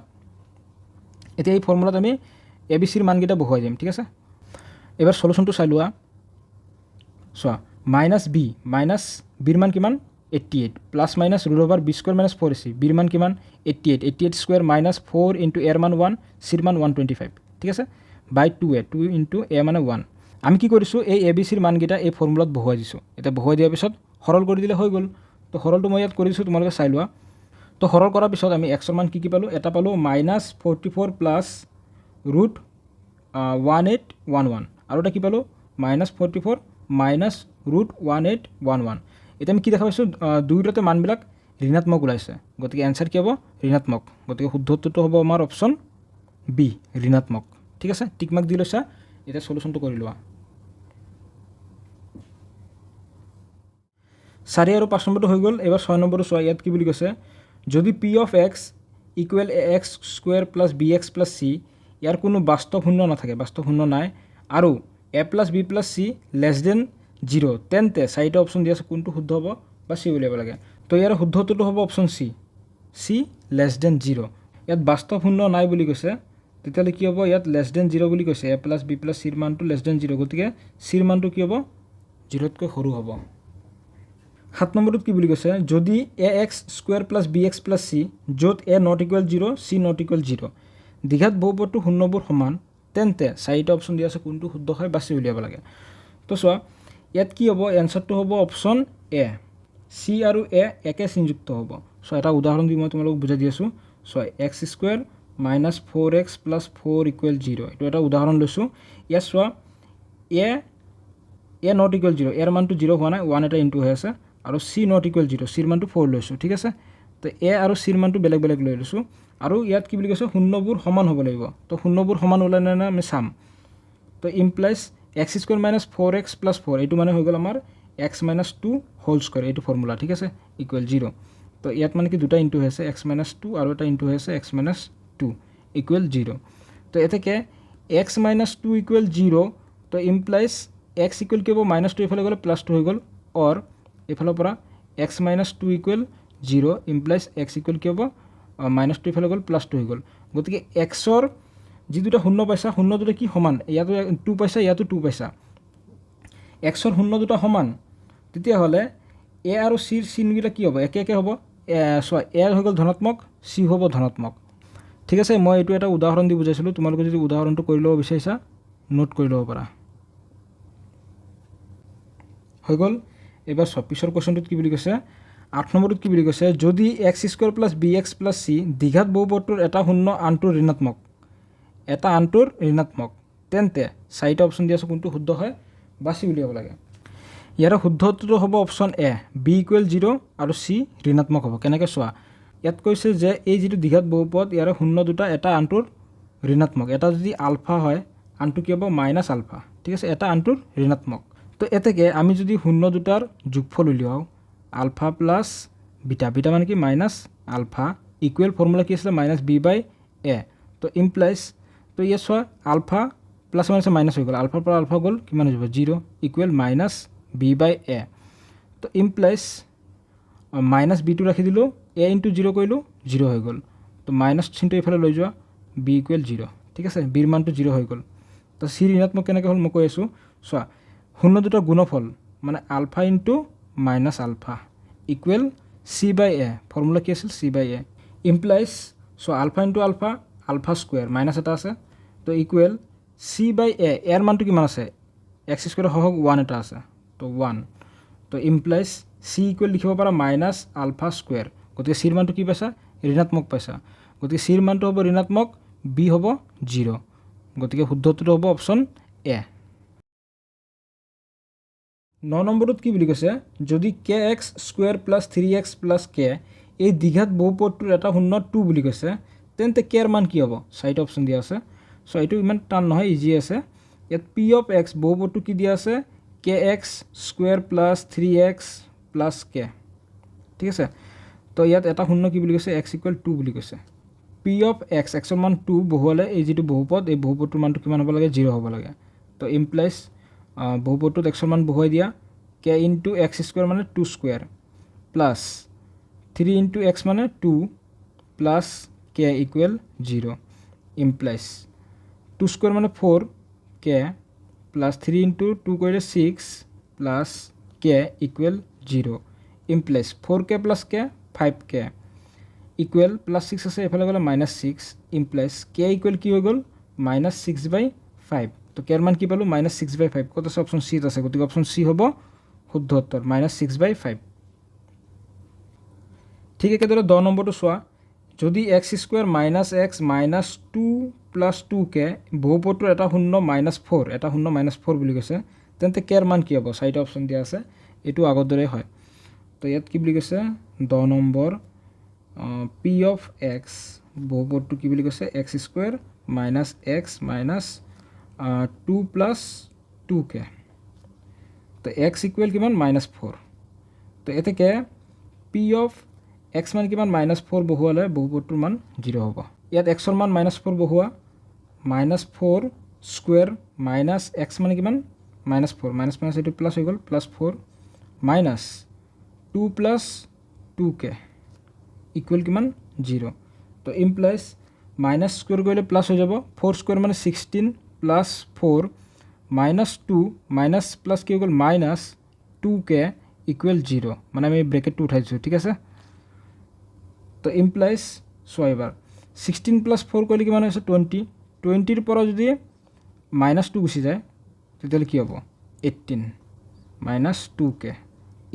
এতিয়া এই ফৰ্মুলাত আমি এ বি চিৰ মানকেইটা বহুৱাই দিম ঠিক আছে এবাৰ চলুশ্যনটো চাই লোৱা চোৱা মাইনাছ বিৰ মান কিমান 88 plus minus root over B square minus 4ac বিৰ মান কিমান 88 স্কুৱেৰ মাইনাছ 4 ইণ্টু এৰ মান 1 চিৰ মান 125 ঠিক আছে বাই 2a 2 ইণ্টু এ মানে 1 আমি কি কৰিছোঁ এই এ বি চিৰ মানকেইটা এই ফৰ্মুলাত বহুৱাই দিছোঁ এতিয়া বহুৱাই দিয়াৰ পিছত সৰল কৰি দিলে হৈ গ'ল তো সৰলটো মই ইয়াত কৰি দিছোঁ তোমালোকে চাই লোৱা তো সৰল কৰাৰ পিছত আমি এক্সৰ মান কি পালোঁ এটা পালোঁ মাইনাছ 44 প্লাছ ৰুট 1811 আৰু এটা কি পালোঁ মাইনাছ 44 মাইনাছ ৰুট 1811 এতিয়া আমি কি দেখা পাইছোঁ দুয়োটাতে মানবিলাক ঋণাত্মক ওলাইছে গতিকে এনচাৰ কি হ'ব ঋণাত্মক গতিকে শুদ্ধ উত্তৰটো হ'ব আমাৰ অপশ্যন বি ঋণাত্মক ঠিক আছে টিক মাৰ্ক দি লৈছা এতিয়া চলুশ্যনটো কৰি লোৱা 4 আৰু 5 নম্বৰটো হৈ গ'ল এবাৰ 6 নম্বৰটো চোৱা ইয়াত কি বুলি কৈছে যদি P of X equal X square plus B X plus C ইয়াৰ কোনো বাস্তৱ শূন্য নাথাকে বাস্তৱ শূন্য নাই আৰু A plus B plus C less than 0 তেন্তে চাৰিটা অপশ্যন দি আছে কোনটো শুদ্ধ হ'ব বা চি উলিয়াব লাগে তো ইয়াৰ শুদ্ধ উত্তৰটো হ'ব অপশ্যন চি লেছ দেন 0 ইয়াত বাস্তৱ শূন্য নাই বুলি কৈছে তেতিয়াহ'লে কি হ'ব ইয়াত লেছ দেন 0 বুলি কৈছে এ প্লাছ বি প্লাছ চিৰ মানটো লেছ দেন 0 গতিকে চিৰ মানটো কি হ'ব 0তকৈ সৰু হ'ব 7 নম্বৰটোত কি বুলি কৈছে যদি A X square plus B X plus C য'ত A not equal 0 C not equal 0 দীঘাত বহুপদটো শূন্যবোৰ সমান তেন্তে চাৰিটা অপশ্যন দিয়া আছে কোনটো শুদ্ধ হয় বাছি উলিয়াব লাগে তো চোৱা ইয়াত কি হ'ব এনচাৰটো হ'ব অপশ্যন এ চি আৰু এ একে চিনযুক্ত হ'ব চ' এটা উদাহৰণ দি মই তোমালোকক বুজাই দি আছোঁ so' X square minus 4x plus 4 equal 0 এইটো এটা উদাহৰণ লৈছোঁ ইয়াত চোৱা এ নট ইকুৱেল 0 এৰ মানটো 0 হোৱা নাই 1 এটা ইনটু হৈ আছে আৰু চি নট ইকুৱেল 0 চিৰ মানটো 4 লৈছোঁ ঠিক আছে তো এ আৰু চিৰ মানটো বেলেগ বেলেগ লৈ লৈছোঁ আৰু ইয়াত কি বুলি কৈছে শূন্যবোৰ সমান হ'ব লাগিব তো শূন্যবোৰ সমান ওলাই নাই আমি চাম তো implies x square minus 4x plus 4 এইটো মানে হৈ গ'ল আমাৰ এক্স মাইনাছ 2 হোল স্কুৱেৰ এইটো ফৰ্মুলা ঠিক আছে ইকুৱেল 0 তো ইয়াত মানে কি দুটা ইনটু হৈ আছে এক্স মাইনাছ 2 আৰু এটা ইনটু হৈ আছে এক্স মাইনাছ 2 ইকুৱেল 0 তো এতেকে এক্স মাইনাছ 2 ইকুৱেল 0 তো ইমপ্লাইজ এক্স ইকুৱেল কি হ'ব মাইনাছ 2 এইফালে গ'লে প্লাছ 2 হৈ গ'ল অৰ এইফালৰ পৰা x minus 2 equal 0 implies x equal কি হ'ব মাইনাছ 2 এইফালে গ'ল প্লাছ 2 হৈ গ'ল গতিকে এক্সৰ যি দুটা শূন্য পাইছা শূন্য দুটা কি সমান ইয়াতো 2 পাইছা ইয়াতো 2 পাইছা এক্সৰ শূন্য দুটা সমান তেতিয়াহ'লে এ আৰু চিৰ চিনবিলাক কি হ'ব একে একে হ'ব চোৱা এ হৈ গ'ল ধনাত্মক চি হ'ব ধনাত্মক ঠিক আছে মই এইটো এটা উদাহৰণ দি বুজাইছিলোঁ তোমালোকে যদি উদাহৰণটো কৰি ল'ব বিচাৰিছা নোট কৰি ল'ব পাৰা হৈ গ'ল এবাৰ চোৱা পিছৰ কুৱেশ্যনটোত কি বুলি কৈছে 8 নম্বৰটোত কি বুলি কৈছে যদি X square plus B X plus C দ্বিঘাত বহুপদটোৰ এটা শূন্য আনটোৰ ঋণাত্মক তেন্তে চাৰিটা অপশ্যন দিয়া আছে কোনটো শুদ্ধ হয় বাছি উলিয়াব লাগে ইয়াৰ শুদ্ধটো হ'ব অপশ্যন এ বি ইকুৱেল 0 আৰু চি ঋণাত্মক হ'ব কেনেকৈ চোৱা ইয়াত কৈছে যে এই যিটো দ্বিঘাত বহুপদ ইয়াৰ শূন্য দুটা এটা আনটোৰ ঋণাত্মক এটা যদি আলফা হয় আনটো কি হ'ব মাইনাছ আলফা ঠিক আছে এটা আনটোৰ ঋণাত্মক তো এতেকে আমি যদি শূন্য দুটাৰ যোগফল উলিয়াওঁ আলফা প্লাছ বিটা বিটা মানে কি মাইনাছ আলফা ইকুৱেল ফৰ্মুলা কি আছিলে মাইনাছ বি বাই এ তো ইমপ্লাইজ তো ইয়াত চোৱা আলফা প্লাছ মাইনাছ মাইনাছ হৈ গ'ল আলফাৰ পৰা আলফা গ'ল কিমান হৈ যাব 0 ইকুৱেল মাইনাছ বি বাই এ তো ইমপ্লাইজ মাইনাছ বিটো ৰাখি দিলোঁ এ ইনটু 0 কৰিলোঁ 0 হৈ গ'ল তো মাইনাছ চিনটো এইফালে লৈ যোৱা বি ইকুৱেল 0 ঠিক আছে বিৰ মানটো 0 হৈ গ'ল তো চি ঋণাত্মক কেনেকৈ হ'ল মই কৈ আছোঁ চোৱা শূন্য দুটাৰ গুণফল মানে alpha into minus alpha equal C by A formula কি আছিল চি বাই এ ইমপ্লাইজ চ' alpha into alpha alpha square minus এটা আছে তো ইকুৱেল চি বাই এ এৰ মানটো কিমান আছে এক্স স্কুৱেৰ সহক 1 এটা আছে তো 1 তো ইমপ্লাইজ চি ইকুৱেল লিখিব পাৰা মাইনাছ আলফা স্কুৱেৰ গতিকে চিৰ মানটো কি পাইছা ঋণাত্মক পাইছা গতিকে চিৰ মানটো হ'ব ঋণাত্মক বি হ'ব 0 গতিকে শুদ্ধটো হ'ব অপশ্যন এ 9 নম্বৰটোত কি বুলি কৈছে যদি K X square plus 3x plus K এই দ্বিঘাত বহুপদটোৰ এটা শূন্য 2 বুলি কৈছে তেন্তে কেৰ মান কি হ'ব চাৰিটা অপশ্যন দিয়া আছে চ' এইটো ইমান টান নহয় ইজি আছে ইয়াত পি অফ এক্স বহুপদটো কি দিয়া আছে K X square plus 3x plus K ঠিক আছে তো ইয়াত এটা শূন্য কি বুলি কৈছে এক্স ইকুৱেল 2 বুলি কৈছে পি অফ এক্স এক্সৰ মান 2 বহুৱালে এই যিটো বহুপদ এই বহুপদটোৰ মানটো কিমান হ'ব লাগে 0 হ'ব লাগে তো ইমপ্লাইজ বহুপদটোত এক্সৰ মান বহুৱাই দিয়া কে ইনটু এক্স স্কুৱেৰ মানে 2 স্কুৱেৰ প্লাছ 3 ইনটু এক্স মানে 2 প্লাছ কে ইকুৱেল 0 ইমপ্লাইজ 2 স্কুৱেৰ মানে 4 কে প্লাছ 3 ইনটু 2 কৰিলে 6 প্লাছ কে ইকুৱেল 0 ইমপ্লাইজ 4k প্লাছ কে 5k ইকুৱেল প্লাছ 6 আছে এফালে গ'লে মাইনাছ 6 ইমপ্লাইজ কে ইকুৱেল কি হৈ গ'ল মাইনাছ 6/5 তো কেৰ মান কি পালোঁ মাইনাছ 6/5 ক'ত আছে অপশ্যন চিত আছে গতিকে অপশ্যন চি হ'ব শুদ্ধ উত্তৰ মাইনাছ 6/5 ঠিক একেদৰে 10 নম্বৰটো চোৱা যদি X square minus x minus 2 plus 2k বহুপদটোৰ এটা শূন্য -4 এটা শূন্য -4 বুলি কৈছে তেন্তে কেৰ মান কি হ'ব চাৰিটা অপশ্যন দিয়া আছে এইটো আগৰ দৰে হয় তো ইয়াত কি বুলি কৈছে 10 নম্বৰ পি অফ এক্স বহুপদটো কি বুলি কৈছে x square minus x minus 2 plus 2k তো এক্স ইকুৱেল কিমান -4 তো এতেকে পি অফ এক্স মান কিমান -4 বহুৱালে বহুপদটোৰ মান 0 হ'ব ইয়াত এক্সৰ মান -4 বহুৱা -4 স্কুৱেৰ মাইনাছ এক্স মানে কিমান -4 মাইনাছ মাইনাছ এইটো প্লাছ হৈ গ'ল +4 মাইনাছ 2 প্লাছ 2k ইকুৱেল কিমান 0 তো ইমপ্লাইজ মাইনাছ স্কুৱেৰ কৰিলে প্লাছ হৈ যাব 4 স্কুৱেৰ মানে 16 প্লাছ 4 মাইনাছ 2 মাইনাছ প্লাছ কি হৈ গ'ল মাইনাছ 2k ইকুৱেল 0 মানে আমি ব্ৰেকেটটো উঠাইছোঁ ঠিক আছে তো ইমপ্লাইজ চোৱা এবাৰ 16 প্লাছ 4 কৰিলে কিমান হৈছে 20ৰ পৰা যদি -2 গুচি যায় তেতিয়াহ'লে কি হ'ব 18 মাইনাছ 2k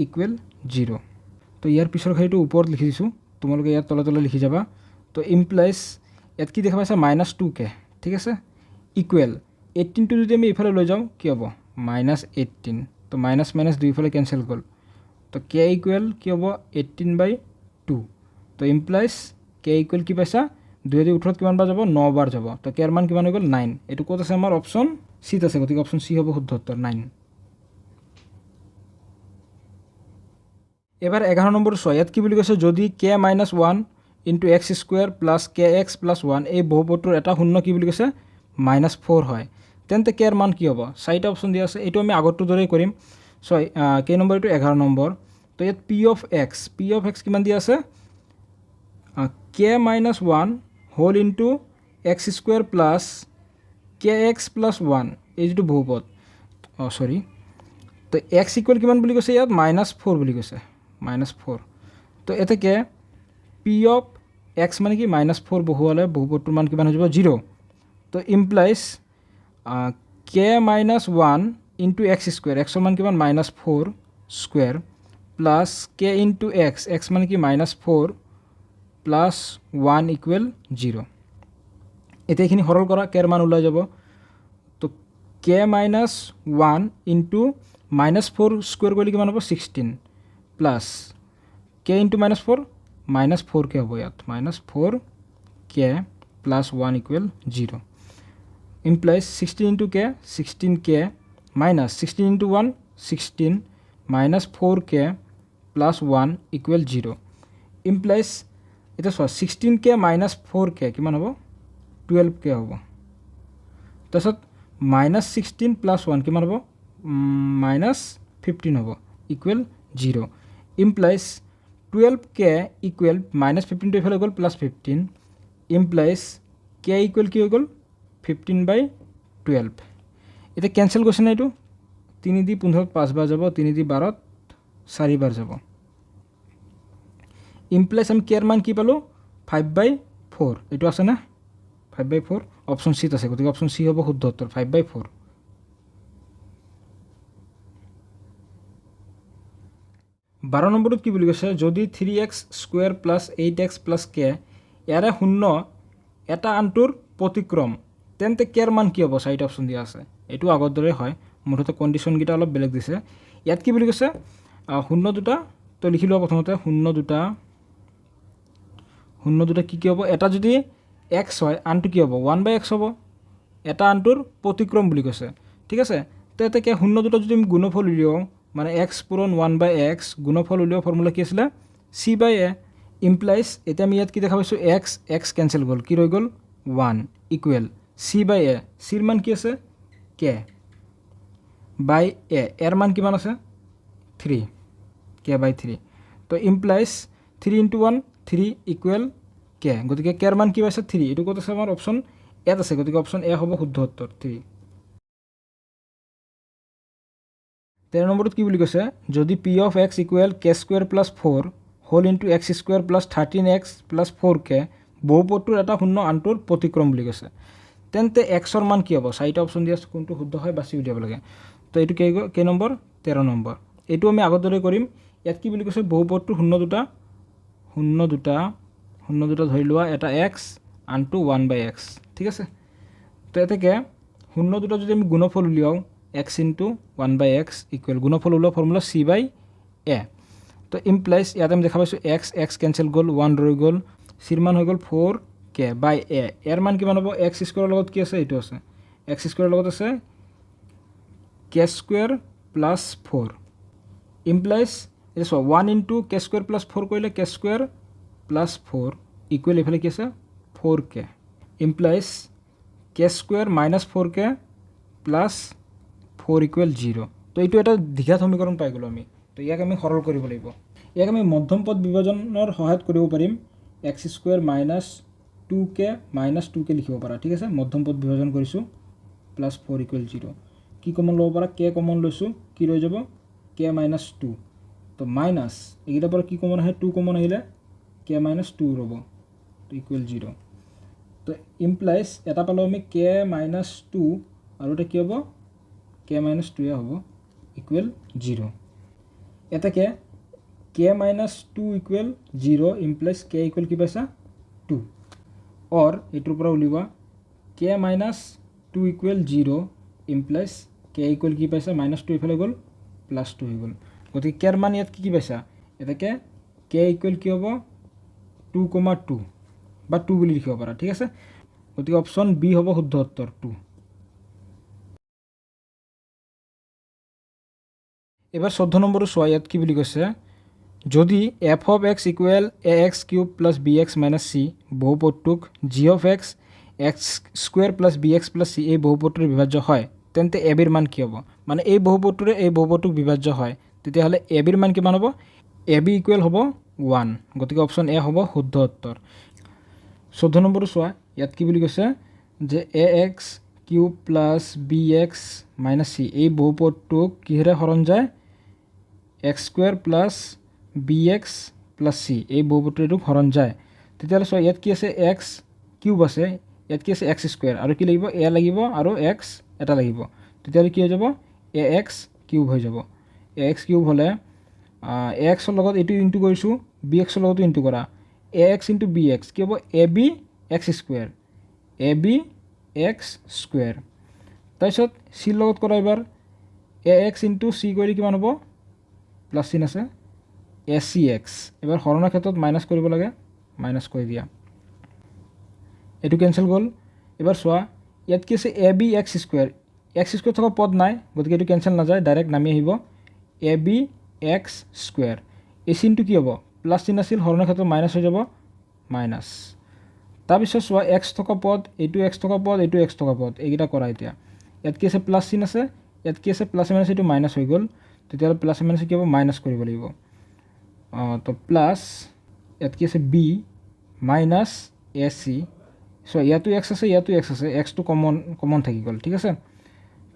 ইকুৱেল 0 তো ইয়াৰ পিছৰ শাৰীটো ওপৰত লিখি দিছোঁ তোমালোকে ইয়াত তলে তলে লিখি যাবা তো ইমপ্লাইজ ইয়াত কি দেখা পাইছা -2k ঠিক আছে ইকুৱেল 18টো যদি আমি ইফালে লৈ যাওঁ কি হ'ব -18 তো মাইনাছ মাইনাছ দুইফালে কেঞ্চেল গ'ল তো কে ইকুৱেল কি হ'ব 18/2 তো ইমপ্লাইজ কে ইকুৱেল কি পাইছা 2018 কিমান বাৰ যাব 9 বাৰ যাব তো কেৰ মান কিমান হৈ গ'ল 9 এইটো ক'ত আছে আমাৰ অপশ্যন চিত আছে গতিকে অপশ্যন চি হ'ব শুদ্ধ উত্তৰ 9 এবাৰ 11 নম্বৰ চোৱা ইয়াত কি বুলি কৈছে যদি k - 1 into x square plus K X plus 1 এই বহুপদটোৰ এটা শূন্য কি বুলি কৈছে -4 হয় তেন্তে কেৰ মান কি হ'ব চাৰিটা অপশ্যন দিয়া আছে এইটো আমি আগৰটোৰ দৰেই কৰিম চয় কেই নম্বৰ এইটো 11 নম্বৰ তো ইয়াত পি অফ এক্স কিমান দিয়া আছে k - 1 whole into x square plus K X plus 1 এই যিটো বহুপদ তো এক্স ইকুৱেল কিমান বুলি কৈছে ইয়াত -4 বুলি কৈছে -4 তো এতেকে পি অফ এক্স মানে কি -4 বহুৱালে বহুপদটোৰ মান কিমান হৈ যাব 0 তো ইমপ্লাইজ কে -1 ইনটু এক্স স্কুৱেৰ এক্সৰ মান কিমান -4 স্কুৱেৰ প্লাছ কে ইনটু এক্স মানে কি -4 প্লাছ 1 ইকুৱেল 0 এতিয়া এইখিনি সৰল কৰা কেৰ মান ওলাই যাব তো কে -1 ইনটু -4 স্কুৱেৰ কৰিলে কিমান হ'ব 16 প্লাছ কে ইনটু -4 -4 কে হ'ব ইয়াত -4 কে plus 1 equal 0 implies 16 into k 16k minus 16 into 1 16 minus 4k plus 1 equal 0 implies এটা চোৱা 16k minus 4k কিমান হ'ব 12k হ'ব তাৰপিছত minus 16 plus 1 কিমান হ'ব minus 15 হ'ব equal 0 implies 12k equal minus 15 to ইফালে গ'ল plus 15 implies k equal কি হৈ গ'ল 15/12 এটা ক্যান্সেল গৈছে না এইটো 3 দি 15 5 বাৰ যাব 3 দি 12 4 বাৰ যাব ইমপ্লাইজ আমি কেয়ার মান কি পালো 5/4 এইটো আছে না 5/4 অপশন সি আছে গতিকে অপশন সি হ'ব শুদ্ধ উত্তৰ 5/4 12 নম্বৰত কি বুলি কৈছে যদি 3x square plus 8x plus k ইয়াৰে শূন্য এটা আনটোৰ প্ৰতিক্ৰম তেন্তে কেৰ মান কি হ'ব চাইট অপশন দিয়া আছে এইটো আগৰ দৰে হয় মুঠতে কন্ডিশন গিটা অলপ বেলেগ দিছে ইয়াত কি বুলি কৈছে শূন্য দুটা তো লিখিলো প্ৰথমতে শূন্য দুটা কি হ'ব এটা যদি x হয় আনটো কি হ'ব 1/x হ'ব এটা আনটোৰ প্ৰতিক্ৰম বুলি কৈছে ঠিক আছে তো এতে কে শূন্য দুটা যদি আমি গুণফল উলিয়াও মানে x পূৰণ 1/x গুণফল উলিয়াও ফৰ্মুলা কি আছিল c/a ইমপ্লাইজ এটা আমি ইয়াত কি দেখা পাইছো x ক্যান্সেল গ'ল কি ৰৈ গ'ল 1 ইকুৱেল c/a c ৰ মান কি আছে k বাই a এর মান কিমান আছে 3 k/3 তো ইমপ্লাইজ 3 * 1 3 ইকুৱেল k গতিকে k এৰ মান কি পাইছে 3 এটো কত আছে আমাৰ অপশন এত আছে গতিকে অপশন এ হ'ব শুদ্ধ উত্তৰ 3 13 নম্বৰত কি বুলি কৈছে যদি p of x equal k² + 4 whole into x² + 13x + 4k বহুপদটোৰ এটা শূন্য আনটোৰ প্ৰতিক্ৰম বুলি কৈছে তেন্তে x ৰ মান কি হ'ব চাইটা অপশন দিয়া কোনটো শুদ্ধ হয় বাছি উলিয়াব লাগে তো এইটো কে নম্বৰ 13 নম্বৰ এইটো আমি আগৰ দৰে কৰিম ইয়াত কি বুলি কৈছে বহুপদটোৰ শূন্য দুটা ধৰি লোৱা এটা x আনটো 1/x ঠিক আছে তো এতেকে শূন্য দুটা যদি আমি গুণফল উলিয়াও x * 1/x ইকুৱেল গুণফল উলিওৱা ফৰ্মুলা c/a তো ইমপ্লাইজ ইয়াত আমি দেখা পাইছো x ক্যান্সেল গ'ল 1 ৰৈ গ'ল c ৰ মান হৈ গ'ল 4k বাই a এৰ মান কিমান হ'ব x² ৰ লগত কি আছে এইটো আছে x² ৰ লগত আছে k² + 4 ইমপ্লাইজ এটা সো 1 * k² + 4 কৰিলে k² + 4 ইকুৱেল ইফালে কি আছে 4k implies k² - 4k + 4 equal 0 তো এইটো এটা দ্বিঘাত সমীকৰণ পাই গলো আমি তো ইয়াক আমি সৰল কৰিব লাগিব ইয়াক আমি মধ্যম পদ বিভাজনৰ সহায়ত কৰিব পাৰিম x² - 2k - 2k লিখিব পাৰা ঠিক আছে মধ্যম পদ বিভাজন কৰিছো +4 ইকুৱেল 0 কি কমন লব পাৰা k কমন লৈছো কি ৰৈ যাব k - 2 তো মাইনাস এইটা পৰা কি কমন আহে 2 কমন আহিলে k - 2 ৰব তো ইকুৱেল 0 তো ইমপ্লাইজ এটা পালো আমি k - 2 আৰু এটা কি হ'ব k - 2 হ'ব ইকুৱেল 0 এটাকে k - 2 equal 0 implies k equal কি পাইছা 2 और এটোৰ পৰা উলিওৱা k - 2 equal 0 implies k equal কি পাইছা -2 ইফালে গ'ল +2 হৈ গ'ল গতিকে k ৰ মান ইয়াত কি পাইছা এটাকে k ইকুৱেল কি হ'ব 2,2 বা 2 বুলি লিখিব পাৰা ঠিক আছে গতিকে অপশন বি হ'ব শুদ্ধ উত্তৰ 2 এবাৰ 14 নম্বৰ চোৱা ইয়াত কি বুলি কৈছে যদি f of x equal ax³ + bx - c বহুপদটোক g of x x² + bx + c এই বহুপদটোৰ বিভাজ্য হয় তেন্তে a b ৰ মান কি হ'ব মানে এই বহুপদটোৰে এই বহুপদটোক বিভাজ্য হয় তেতিয়া হলে a b ৰ মান কিমান হ'ব a b ইকুৱেল হ'ব 1 গতিকে অপশন এ হ'ব শুদ্ধ উত্তৰ 14 নম্বৰ চোৱা ইয়াত কি বুলি কৈছে যে ax³ + bx - c এই বহুপদটোক কিহেৰে হৰণ যায় x² + bx প্লাছ c এই বহুপদটোৰ এইটো হৰণ যায় তেতিয়াহ'লে চোৱা ইয়াত কি আছে x কিউব আছে ইয়াত কি আছে x স্কুৱেৰ আৰু কি লাগিব a লাগিব আৰু x এটা লাগিব তেতিয়াহ'লে কি হৈ যাব ax কিউব হৈ যাব ax কিউব হ'লে ax ৰ লগত এইটো ইনটু কৰিছোঁ bx ৰ লগতো ইনটু কৰা ax ইনটু bx কি হ'ব ab x square ab x square তাৰপিছত c ৰ লগত কৰা এবাৰ ax ইনটু c কৰিলে কিমান হ'ব প্লাছ চিন আছে acx এবাৰ হৰণৰ ক্ষেত্ৰত মাইনাছ কৰিব লাগে মাইনাছ কৰি দিয়া এইটো কেনচেল গ'ল এবাৰ চোৱা ইয়াত কি আছে ab x স্কুৱেৰ থকা পদ নাই গতিকে এইটো কেনচেল নাযায় ডাইৰেক্ট নামি আহিব ab x স্কুৱেৰ এই চিনটো কি হ'ব প্লাছ চিন আছিল হৰণৰ ক্ষেত্ৰত মাইনাছ হৈ যাব মাইনাছ তাৰপিছত চোৱা x থকা পদ এইটো x থকা পদ এইটো x থকা পদ এইকেইটা কৰা এতিয়া ইয়াত কি আছে প্লাছ চিন আছে ইয়াত কি আছে প্লাছ মাইনাছ এইটো মাইনাছ হৈ গ'ল তেতিয়াহ'লে প্লাছ মাইনাছ কি হ'ব মাইনাছ কৰিব লাগিব তো প্লাছ ইয়াত কি আছে b মাইনাছ ac চ' ইয়াতো x আছে ইয়াতো x আছে xটো কমন থাকি গ'ল ঠিক আছে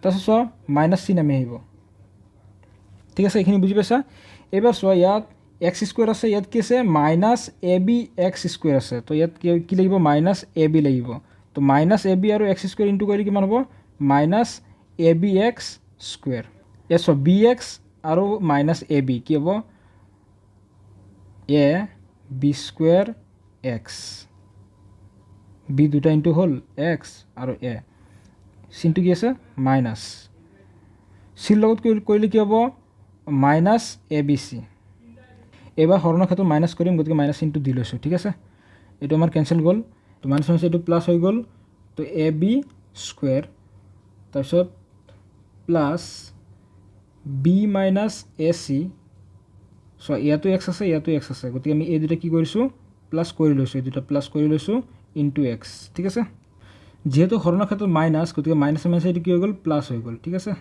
তাৰপিছত চোৱা মাইনাছ চিন নামি আহিব ঠিক আছে এইখিনি বুজি পাইছা এইবাৰ চোৱা ইয়াত x স্কুৱেৰ আছে ইয়াত কি আছে মাইনাছ ab x স্কুৱেৰ আছে তো ইয়াত কি লাগিব মাইনাছ ab লাগিব তো মাইনাছ ab আৰু x স্কুৱেৰ ইনটু কৰিলে কিমান হ'ব মাইনাছ abx স্কুৱেৰ ইয়াত চোৱা bx আৰু মাইনাছ ab কি হ'ব a b square x b দুটা ইনটু হ'ল x আৰু a চিনটো কি আছে মাইনাছ চিৰ লগত কৰিলে কি হ'ব মাইনাছ abc এবাৰ হৰণৰ ক্ষেত্ৰত মাইনাছ কৰিম গতিকে মাইনাছ চিনটো দি লৈছোঁ ঠিক আছে এইটো আমাৰ কেনচেল গ'ল তো মাইনাছ মাইনাছ এইটো প্লাছ হৈ গ'ল তো ab স্কুৱেৰ তাৰপিছত প্লাছ b মাইনাছ ac চ' ইয়াতো x আছে ইয়াতো x আছে গতিকে আমি এই দুটা কি কৰিছোঁ প্লাছ কৰি লৈছোঁ এই দুটা প্লাছ কৰি লৈছোঁ ইনটু x ঠিক আছে যেহেতু হৰণৰ ক্ষেত্ৰত মাইনাছ গতিকে মাইনাছ মাইনাছ এইটো কি হৈ গ'ল প্লাছ হৈ গ'ল ঠিক আছে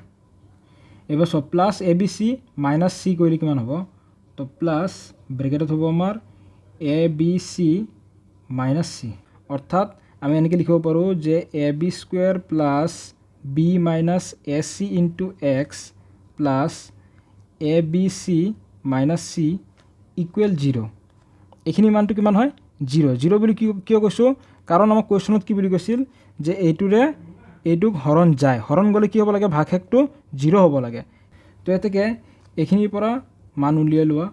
এবাৰ চোৱা প্লাছ abc মাইনাছ c কৰিলে কিমান হ'ব তো প্লাছ ব্ৰেকেটত হ'ব আমাৰ abc মাইনাছ c অৰ্থাৎ আমি এনেকৈ লিখিব পাৰোঁ যে ab square plus b minus ac into x plus abc minus c equal 0 এইখিনি মানটো কিমান হয় 0 বুলি কিয় কৈছোঁ কাৰণ আমাক কুৱেশ্যনত কি বুলি কৈছিল যে এইটোৰে এইটোক হৰণ যায় হৰণ গ'লে কি হ'ব লাগে ভাগশেষটো 0 হ'ব লাগে তো এতেকে এইখিনিৰ পৰা মান উলিয়াই লোৱা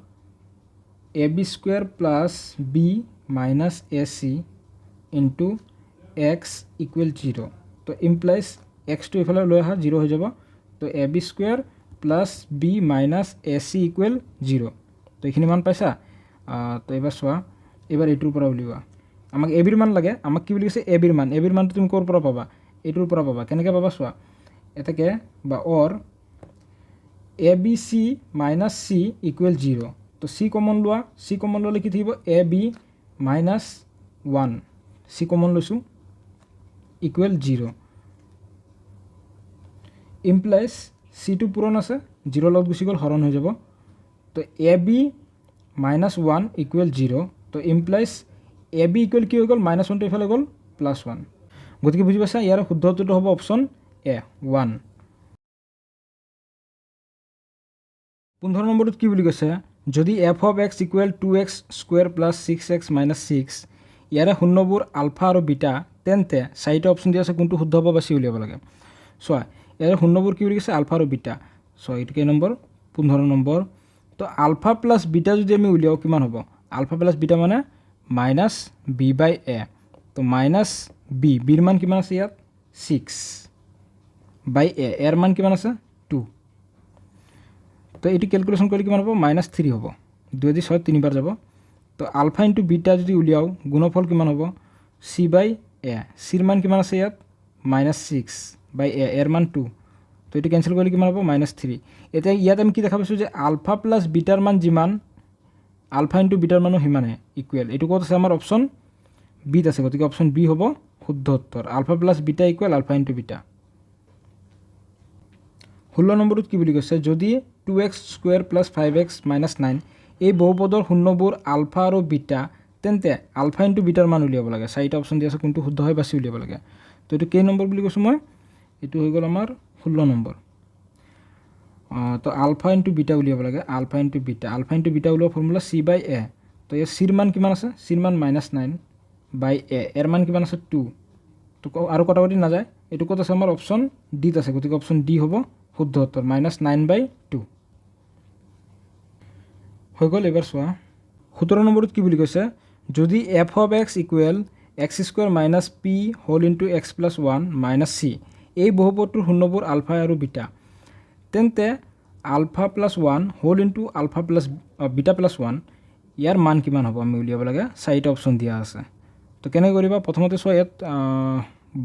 ab square plus b minus ac into x equal 0 তো ইমপ্লাইজ এক্সটো এইফালে লৈ অহা 0 হৈ যাব তো ab square plus b minus ac equal 0 তো এইখিনি মান পাইছা তো এবাৰ চোৱা এবাৰ এইটোৰ পৰা উলিওৱা আমাক এবিৰ মান লাগে আমাক কি বুলি কৈছে এবিৰ মানটো তুমি ক'ৰ পৰা পাবা এইটোৰ পৰা পাবা কেনেকৈ পাবা চোৱা এটাকে বা অৰ abc মাইনাছ c ইকুৱেল 0 তো c কমন লোৱা c কমন ল'লে কি থাকিব ab মাইনাছ 1 c কমন লৈছোঁ ইকুৱেল 0 ইমপ্লাইজ চিটো পূৰণ আছে 0 লগত গুচি গ'ল হৰণ হৈ যাব তো ab মাইনাছ 1 ইকুৱেল 0 তো ইমপ্লাইজ ab ইকুৱেল কি হৈ গ'ল মাইনাছ 1টো এইফালে গ'ল প্লাছ 1 গতিকে বুজি পাইছা ইয়াৰ শুদ্ধ উত্তৰটো হ'ব অপশ্যন এ 1 15 নম্বৰটোত কি বুলি কৈছে যদি f of x equal 2x square plus 6x minus 6 ইয়াৰে শূন্যবোৰ আলফা আৰু বিটা তেন্তে চাৰিটা অপশ্যন দিয়া আছে কোনটো শুদ্ধ হ'ব বাছি উলিয়াব লাগে চোৱা ইয়াৰে শূন্যবোৰ কি বুলি কৈছে আলফা আৰু বিটা চ' এইটো কেই নম্বৰ 15 নম্বৰ তো আলফা প্লাছ বিটা যদি আমি উলিয়াওঁ কিমান হ'ব আলফা প্লাছ বিটা মানে মাইনাছ বি বাই এ তো মাইনাছ বিৰ মান কিমান আছে ইয়াত 6 বাই এৰ মান কিমান আছে 2 তো এইটো কেলকুলেশ্যন কৰিলে কিমান হ'ব মাইনাছ 3 হ'ব 2 দি 6 তিনিবাৰ যাব তো আলফা ইনটু বিটা যদি উলিয়াওঁ গুণফল কিমান হ'ব চি বাই এ চিৰ মান কিমান আছে ইয়াত মাইনাছ 6 বাই এৰ মান 2 তো এইটো কেঞ্চেল কৰিলে কিমান হ'ব মাইনাছ 3 এতিয়া ইয়াত আমি কি দেখা পাইছোঁ যে আলফা প্লাছ বিটাৰ মান যিমান আলফা ইনটু বিটাৰ মানো সিমানে ইকুৱেল এইটো ক'ত আছে আমাৰ অপশ্যন বিত আছে গতিকে অপশ্যন বি হ'ব শুদ্ধ উত্তৰ alpha plus beta equal alpha into beta 16 নম্বৰত কি বুলি কৈছে যদি 2x square plus 5x minus 9 এই বহুপদৰ শূন্যবোৰ আলফা আৰু বিটা তেন্তে আলফা ইনটু বিটাৰ মান উলিয়াব লাগে চাৰিটা অপশ্যন দিয়া আছে কোনটো শুদ্ধ হয় বাছি উলিয়াব লাগে তো এইটো কেই নম্বৰ বুলি কৈছোঁ মই এইটো হৈ গ'ল আমাৰ 16 নম্বৰ তো আলফা ইনটু বিটা উলিয়াব লাগে আলফা ইনটু বিটা উলিওৱা ফৰ্মুলা c বাই a তো ইয়াৰ চিৰ মান কিমান আছে চিৰ মান -9 বাই a এৰ মান কিমান আছে 2 তো আৰু কটাকটি নাযায় এইটো ক'ত আছে আমাৰ অপশ্যন ডিত আছে গতিকে অপশ্যন ডি হ'ব শুদ্ধ উত্তৰ -9/2 হৈ গ'ল এবাৰ চোৱা 17 নম্বৰত কি বুলি কৈছে যদি f of x equal x² minus p whole into x plus 1 minus c এই বহুপদটোৰ শূন্যবোৰ আলফা আৰু বিটা তেন্তে alpha plus 1 whole into alpha plus beta plus 1 ইয়াৰ মান কিমান হ'ব আমি উলিয়াব লাগে চাৰিটা অপশ্যন দিয়া আছে তো কেনেকৈ কৰিবা প্ৰথমতে চোৱা ইয়াত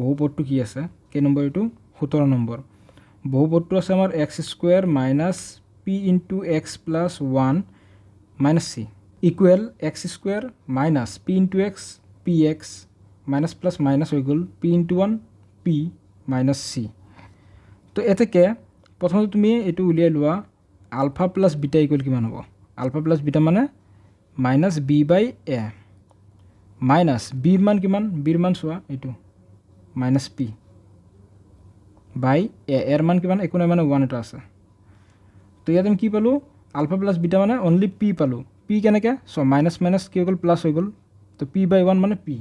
বহুপদটো কি আছে কেই নম্বৰ এইটো 17 নম্বৰ বহুপদটো আছে আমাৰ x² minus p into x plus 1 minus c equal x² minus p into x px minus plus minus হৈ গ'ল p into 1 p minus c তো এতেকে প্ৰথমতে তুমি এইটো উলিয়াই লোৱা আলফা প্লাছ বিটা ইকুৱেল কিমান হ'ব আলফা প্লাছ বিটা মানে minus B by A minus বিৰ মান কিমান বিৰ মান চোৱা এইটো মাইনাছ পি বাই এৰ মান কিমান একো নাই মানে 1 এটা আছে তো ইয়াত আমি কি পালোঁ আলফা প্লাছ বিটা মানে অনলি পি পালোঁ পি কেনেকৈ চ' মাইনাছ মাইনাছ কি হৈ গ'ল প্লাছ হৈ গ'ল তো পি বাই 1 মানে পি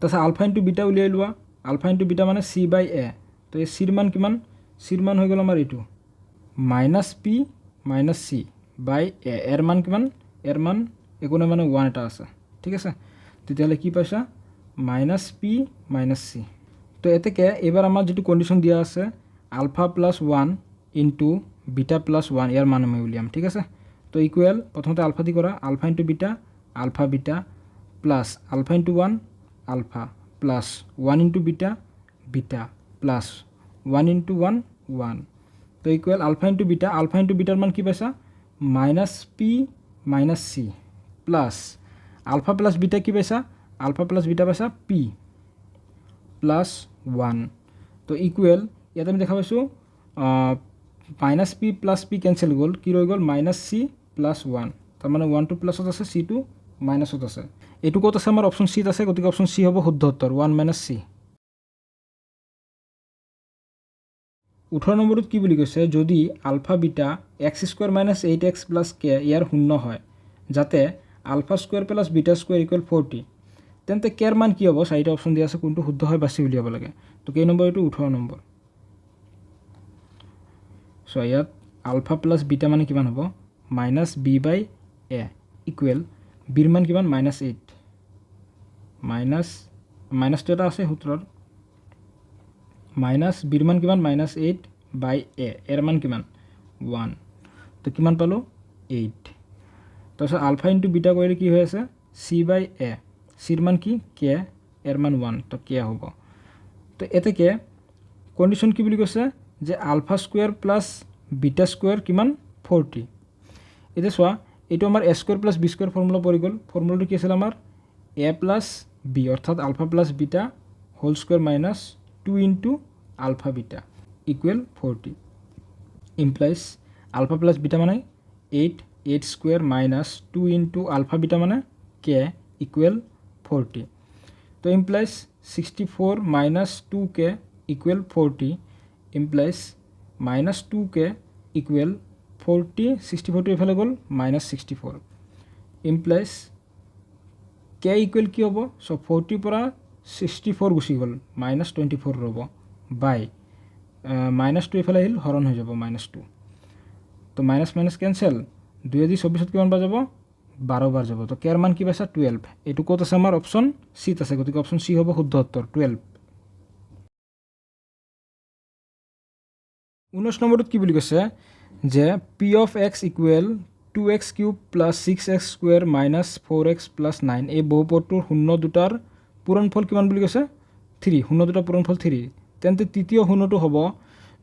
তাৰপিছত আলফা ইনটু বিটা উলিয়াই লোৱা আলফা ইনটু বিটা মানে চি বাই এ তো এই চিৰ মান কিমান চিৰ মান হৈ গ'ল আমাৰ এইটো minus P minus C by এৰ মান কিমান এৰ মান একো নাই মানে 1 এটা আছে ঠিক আছে তেতিয়াহ'লে কি পাইছা মাইনাছ পি মাইনাছ চি তো এতেকে এইবাৰ আমাৰ যিটো কণ্ডিশ্যন দিয়া আছে alpha plus 1 into beta plus 1 ইয়াৰ মান আমি উলিয়াম ঠিক আছে তো ইকুৱেল প্ৰথমতে আলফা দি কৰা alpha into beta alpha beta plus alpha into 1 alpha plus 1 into beta beta plus 1 into 1 1 তো ইকুৱেল আলফা ইনটু বিটাৰ মান কি পাইছা minus P minus C plus alpha plus beta কি পাইছা আলফা প্লাছ বিটা পাইছা পি প্লাছ 1 তো equal ইয়াত আমি দেখা পাইছোঁ minus P plus P cancel গ'ল কি ৰৈ গ'ল মাইনাছ চি প্লাছ 1 তাৰমানে 1টো প্লাছত আছে চিটো মাইনাছত আছে এইটো ক'ত আছে আমাৰ অপশ্যন চিত আছে গতিকে অপশ্যন চি হ'ব শুদ্ধ উত্তৰ 1 মাইনাছ চি 18 নম্বৰত কি বুলি কৈছে যদি alpha beta x² minus 8x plus k ইয়াৰ শূন্য হয় যাতে alpha square plus beta square equal 40 তেন্তে কেৰ মান কি হ'ব চাৰিটা অপশ্যন দিয়া আছে কোনটো শুদ্ধ হয় বাছি উলিয়াব লাগে তো কেই নম্বৰ এইটো 18 নম্বৰ চ' ইয়াত আলফা প্লাছ বিটা মানে কিমান হ'ব minus B by a equal বিৰ মান কিমান মাইনাছ 8 মাইনাছটো এটা আছে সূত্ৰৰ মাইনাছ বিৰ মান কিমান মাইনাছ 8 বাই এ এৰ মান কিমান 1 তো কিমান পালোঁ 8 তাৰপিছত আলফা ইনটু বিটা কৰিলে কি হৈ আছে চি বাই এ চিৰ মান কি কে এৰ মান 1 তো কে হ'ব তো এতেকে কণ্ডিশ্যন কি বুলি কৈছে যে alpha square plus beta square কিমান 40 এতিয়া চোৱা এইটো আমাৰ A square plus B square formula পৰি গ'ল ফৰ্মুলাটো কি আছিল আমাৰ এ প্লাছ বি অৰ্থাৎ alpha plus beta whole square minus 2 into alpha beta equal 40 implies alpha plus beta মানে 8 square minus 2 into alpha beta মানে কে ইকুৱেল 40 তো implies 64 minus 2k equal 40 implies minus 2k equal 40 64টো এইফালে গ'ল minus 64 implies k equal কি হ'ব চ' 40 পৰা 64 গুচি গ'ল মাইনাছ 24 ৰ'ব বাই মাইনাছটো এইফালে আহিল হৰণ হৈ যাব -2 তো মাইনাছ মাইনাছ কেঞ্চেল 2 কিমান বাৰ যাব 12 বাৰ যাব তো কেৰ মান কি পাইছা 12 এইটো ক'ত আছে আমাৰ অপশ্যন চিত আছে গতিকে অপশ্যন চি হ'ব শুদ্ধ উত্তৰ 12 19 নম্বৰত কি বুলি কৈছে যে P of X equal 2x³ plus 6x square minus 4x plus 9 এই বহুপদটোৰ শূন্য দুটাৰ পূৰণফল কিমান বুলি কৈছে 3 শূন্য দুটাৰ পূৰণফল 3 তেন্তে তৃতীয় শূন্যটো হ'ব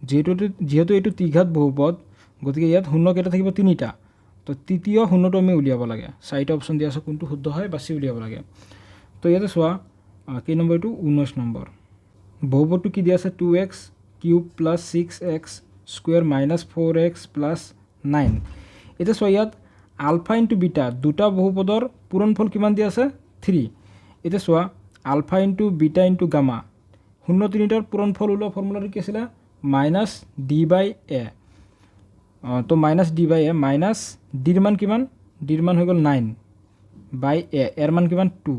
যিহেতু এইটো ত্ৰিঘাত বহুপদ গতিকে ইয়াত শূন্য কেইটা থাকিব 3টা তো তৃতীয় শূন্যটো আমি উলিয়াব লাগে চাৰিটা অপশ্যন দিয়া আছে কোনটো শুদ্ধ হয় বাছি উলিয়াব লাগে তো ইয়াতে চোৱা কেই নম্বৰ এইটো 19 নম্বৰ বহুপদটো কি দিয়া আছে 2x³ plus 6x square minus 4x plus 9 এতিয়া চোৱা ইয়াত আলফা ইনটু বিটা দুটা বহুপদৰ পূৰণফল কিমান দিয়া আছে 3 এতিয়া চোৱা alpha into beta into gamma শূন্য তিনিটাৰ পূৰণফল ওলোৱা ফৰ্মুলাটো কি আছিলে মাইনাছ ডি বাই এ তো minus D by A minus ডিৰ মান কিমান ডিৰ মান হৈ গ'ল 9 বাই এ এৰ মান কিমান 2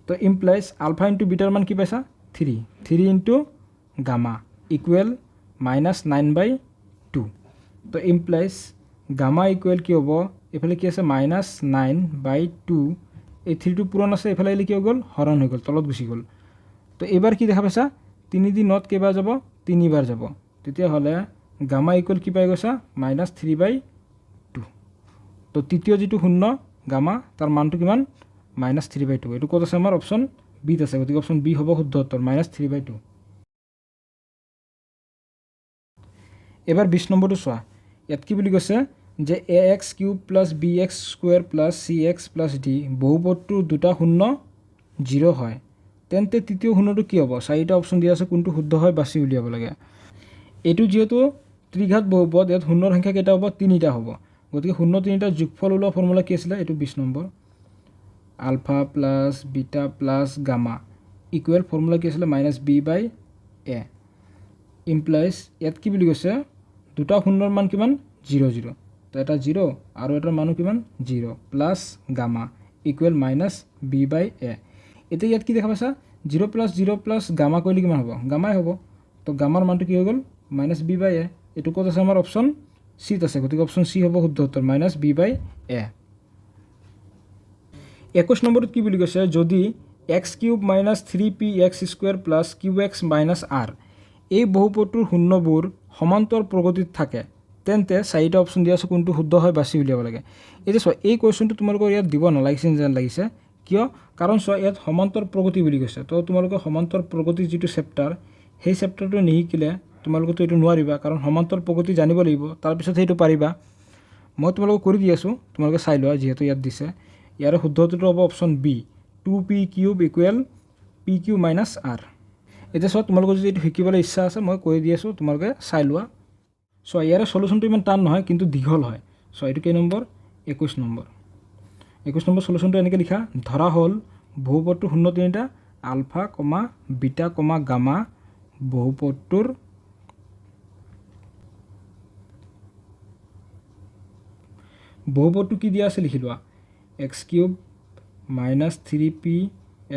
তো ইমপ্লাইজ আলফা ইনটু বিটাৰ মান কি পাইছা 3 ইনটু গামা ইকুৱেল মাইনাছ 9 বাই 2 তো ইমপ্লাইজ গামা ইকুৱেল কি হ'ব এইফালে কি আছে মাইনাছ 9 বাই 2 এই 3টো পূৰণ আছে এইফালে আহিলে কি হৈ গ'ল হৰণ হৈ গ'ল তলত গুচি গ'ল তো এইবাৰ কি দেখা পাইছা 3 দি নত কেইবাৰ যাব 3 বাৰ যাব তেতিয়াহ'লে গামা ইকুৱেল কি পাই গৈছা মাইনাছ 3 বাই 2 তো তৃতীয় যিটো শূন্য গামা তাৰ মানটো কিমান মাইনাছ 3 বাই 2 এইটো ক'ত আছে আমাৰ অপশ্যন বিত আছে গতিকে অপশ্যন বি হ'ব শুদ্ধ উত্তৰ মাইনাছ 3 বাই 2 এবাৰ 20 নম্বৰটো চোৱা ইয়াত কি বুলি কৈছে যে A X cube plus B X square plus C X plus D বহুপদটোৰ দুটা শূন্য 0 হয় তেন্তে তৃতীয় শূন্যটো কি হ'ব চাৰিটা অপশ্যন দিয়া আছে কোনটো শুদ্ধ হয় বাছি উলিয়াব লাগে এইটো যিহেতু ত্ৰিঘাত বহুপদ ইয়াত শূন্যৰ সংখ্যা কেইটা হ'ব 3টা হ'ব গতিকে শূন্য 3টাৰ যোগফল ওলোৱা ফৰ্মুলা কি আছিলে এইটো 20 নম্বৰ alpha plus beta plus gamma equal formula কি আছিলে minus B by A implies ইয়াত কি বুলি কৈছে দুটা শূন্যৰ মান কিমান 0 তো এটা 0 আৰু এটাৰ মানো কিমান 0 plus gamma equal minus B by A এতিয়া ইয়াত কি দেখা পাইছা 0 প্লাছ গামা কৰিলে কিমান হ'ব গামাই হ'ব তো গামাৰ মানটো কি হৈ গ'ল মাইনাছ বি বাই এ এইটো ক'ত আছে আমাৰ অপশ্যন চিত আছে গতিকে অপশ্যন চি হ'ব শুদ্ধ উত্তৰ মাইনাছ বি বাই এ 21 নম্বৰত কি বুলি কৈছে যদি x cube minus 3p x square plus q x minus r এই বহুপদটোৰ শূন্যবোৰ সমান্তৰ প্ৰগতিত থাকে তেন্তে চাৰিটা অপশ্যন দিয়া আছে কোনটো শুদ্ধ হয় বাছি উলিয়াব লাগে এতিয়া চোৱা এই কুৱেশ্যনটো তোমালোকৰ ইয়াত দিব নালাগিছিল যেন লাগিছে কিয় কাৰণ চোৱা ইয়াত সমান্তৰ প্ৰগতি বুলি কৈছে তো তোমালোকে সমান্তৰ প্ৰগতিৰ যিটো চেপ্টাৰ সেই চেপ্টাৰটো নিশিকিলে তোমালোকেতো এইটো নোৱাৰিবা কাৰণ সমান্তৰ প্ৰগতি জানিব লাগিব তাৰপিছত সেইটো পাৰিবা মই তোমালোকক কৰি দি আছোঁ তোমালোকে চাই লোৱা যিহেতু ইয়াত দিছে ইয়াৰ শুদ্ধ উত্তৰটো হ'ব option B 2p cube equal p q minus r এতিয়া চোৱা তোমালোকৰ যদি এইটো শিকিবলৈ ইচ্ছা আছে মই কৈ দি আছোঁ তোমালোকে চাই লোৱা চোৱা ইয়াৰে সলিউশ্যনটো ইমান টান নহয় কিন্তু দীঘল হয় চোৱা এইটো কেই নম্বৰ 21 নম্বৰ 21 নম্বৰ সলিউশ্যনটো এনেকৈ লিখা ধৰা হ'ল বহুপদটোৰ শূন্য 3টা alpha comma beta comma gamma বহুপদটোৰ বহুপদটো কি দিয়া আছে লিখি লোৱা x cube minus 3p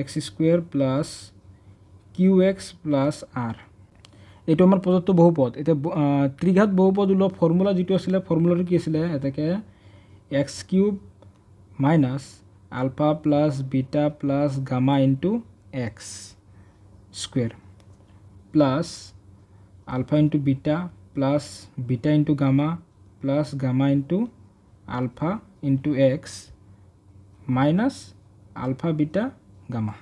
x square plus q x plus r এইটো আমাৰ প্ৰদত্ত বহুপদ এতিয়া ত্ৰিঘাত বহুপদ ওলোৱা ফৰ্মুলা যিটো আছিলে ফৰ্মুলাটো কি আছিলে এটাকে x cube minus alpha plus beta plus gamma into x square plus alpha into beta plus beta into gamma plus gamma into alpha into x minus alpha beta gamma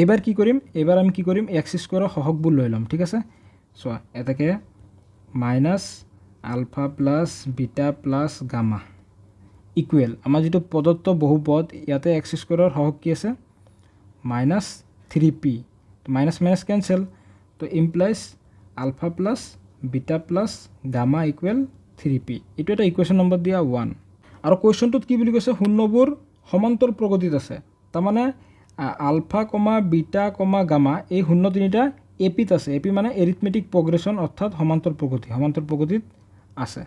এইবাৰ কি কৰিম এইবাৰ আমি কি কৰিম এক্স স্কুৱেৰৰ সহগবোৰ লৈ ল'ম ঠিক আছে চোৱা এটাকে minus alpha plus beta plus gamma equal আমাৰ যিটো প্ৰদত্ত বহুপদ ইয়াতে এক্স স্কুৱেৰৰ সহগ কি আছে minus 3p minus minus cancel তো implies alpha plus beta plus gamma equal 3p এইটো এটা ইকুৱেশ্যন নম্বৰ দিয়া 1 আৰু কুৱেশ্যনটোত কি বুলি কৈছে শূন্যবোৰ সমান্তৰ প্ৰগতিত আছে তাৰমানে ULFA comma beta comma gamma এই শূন্য 3টা এপিত আছে এপি মানে এৰিথমেটিক প্ৰগ্ৰেশ্যন অৰ্থাৎ সমান্তৰ প্ৰগতিত আছে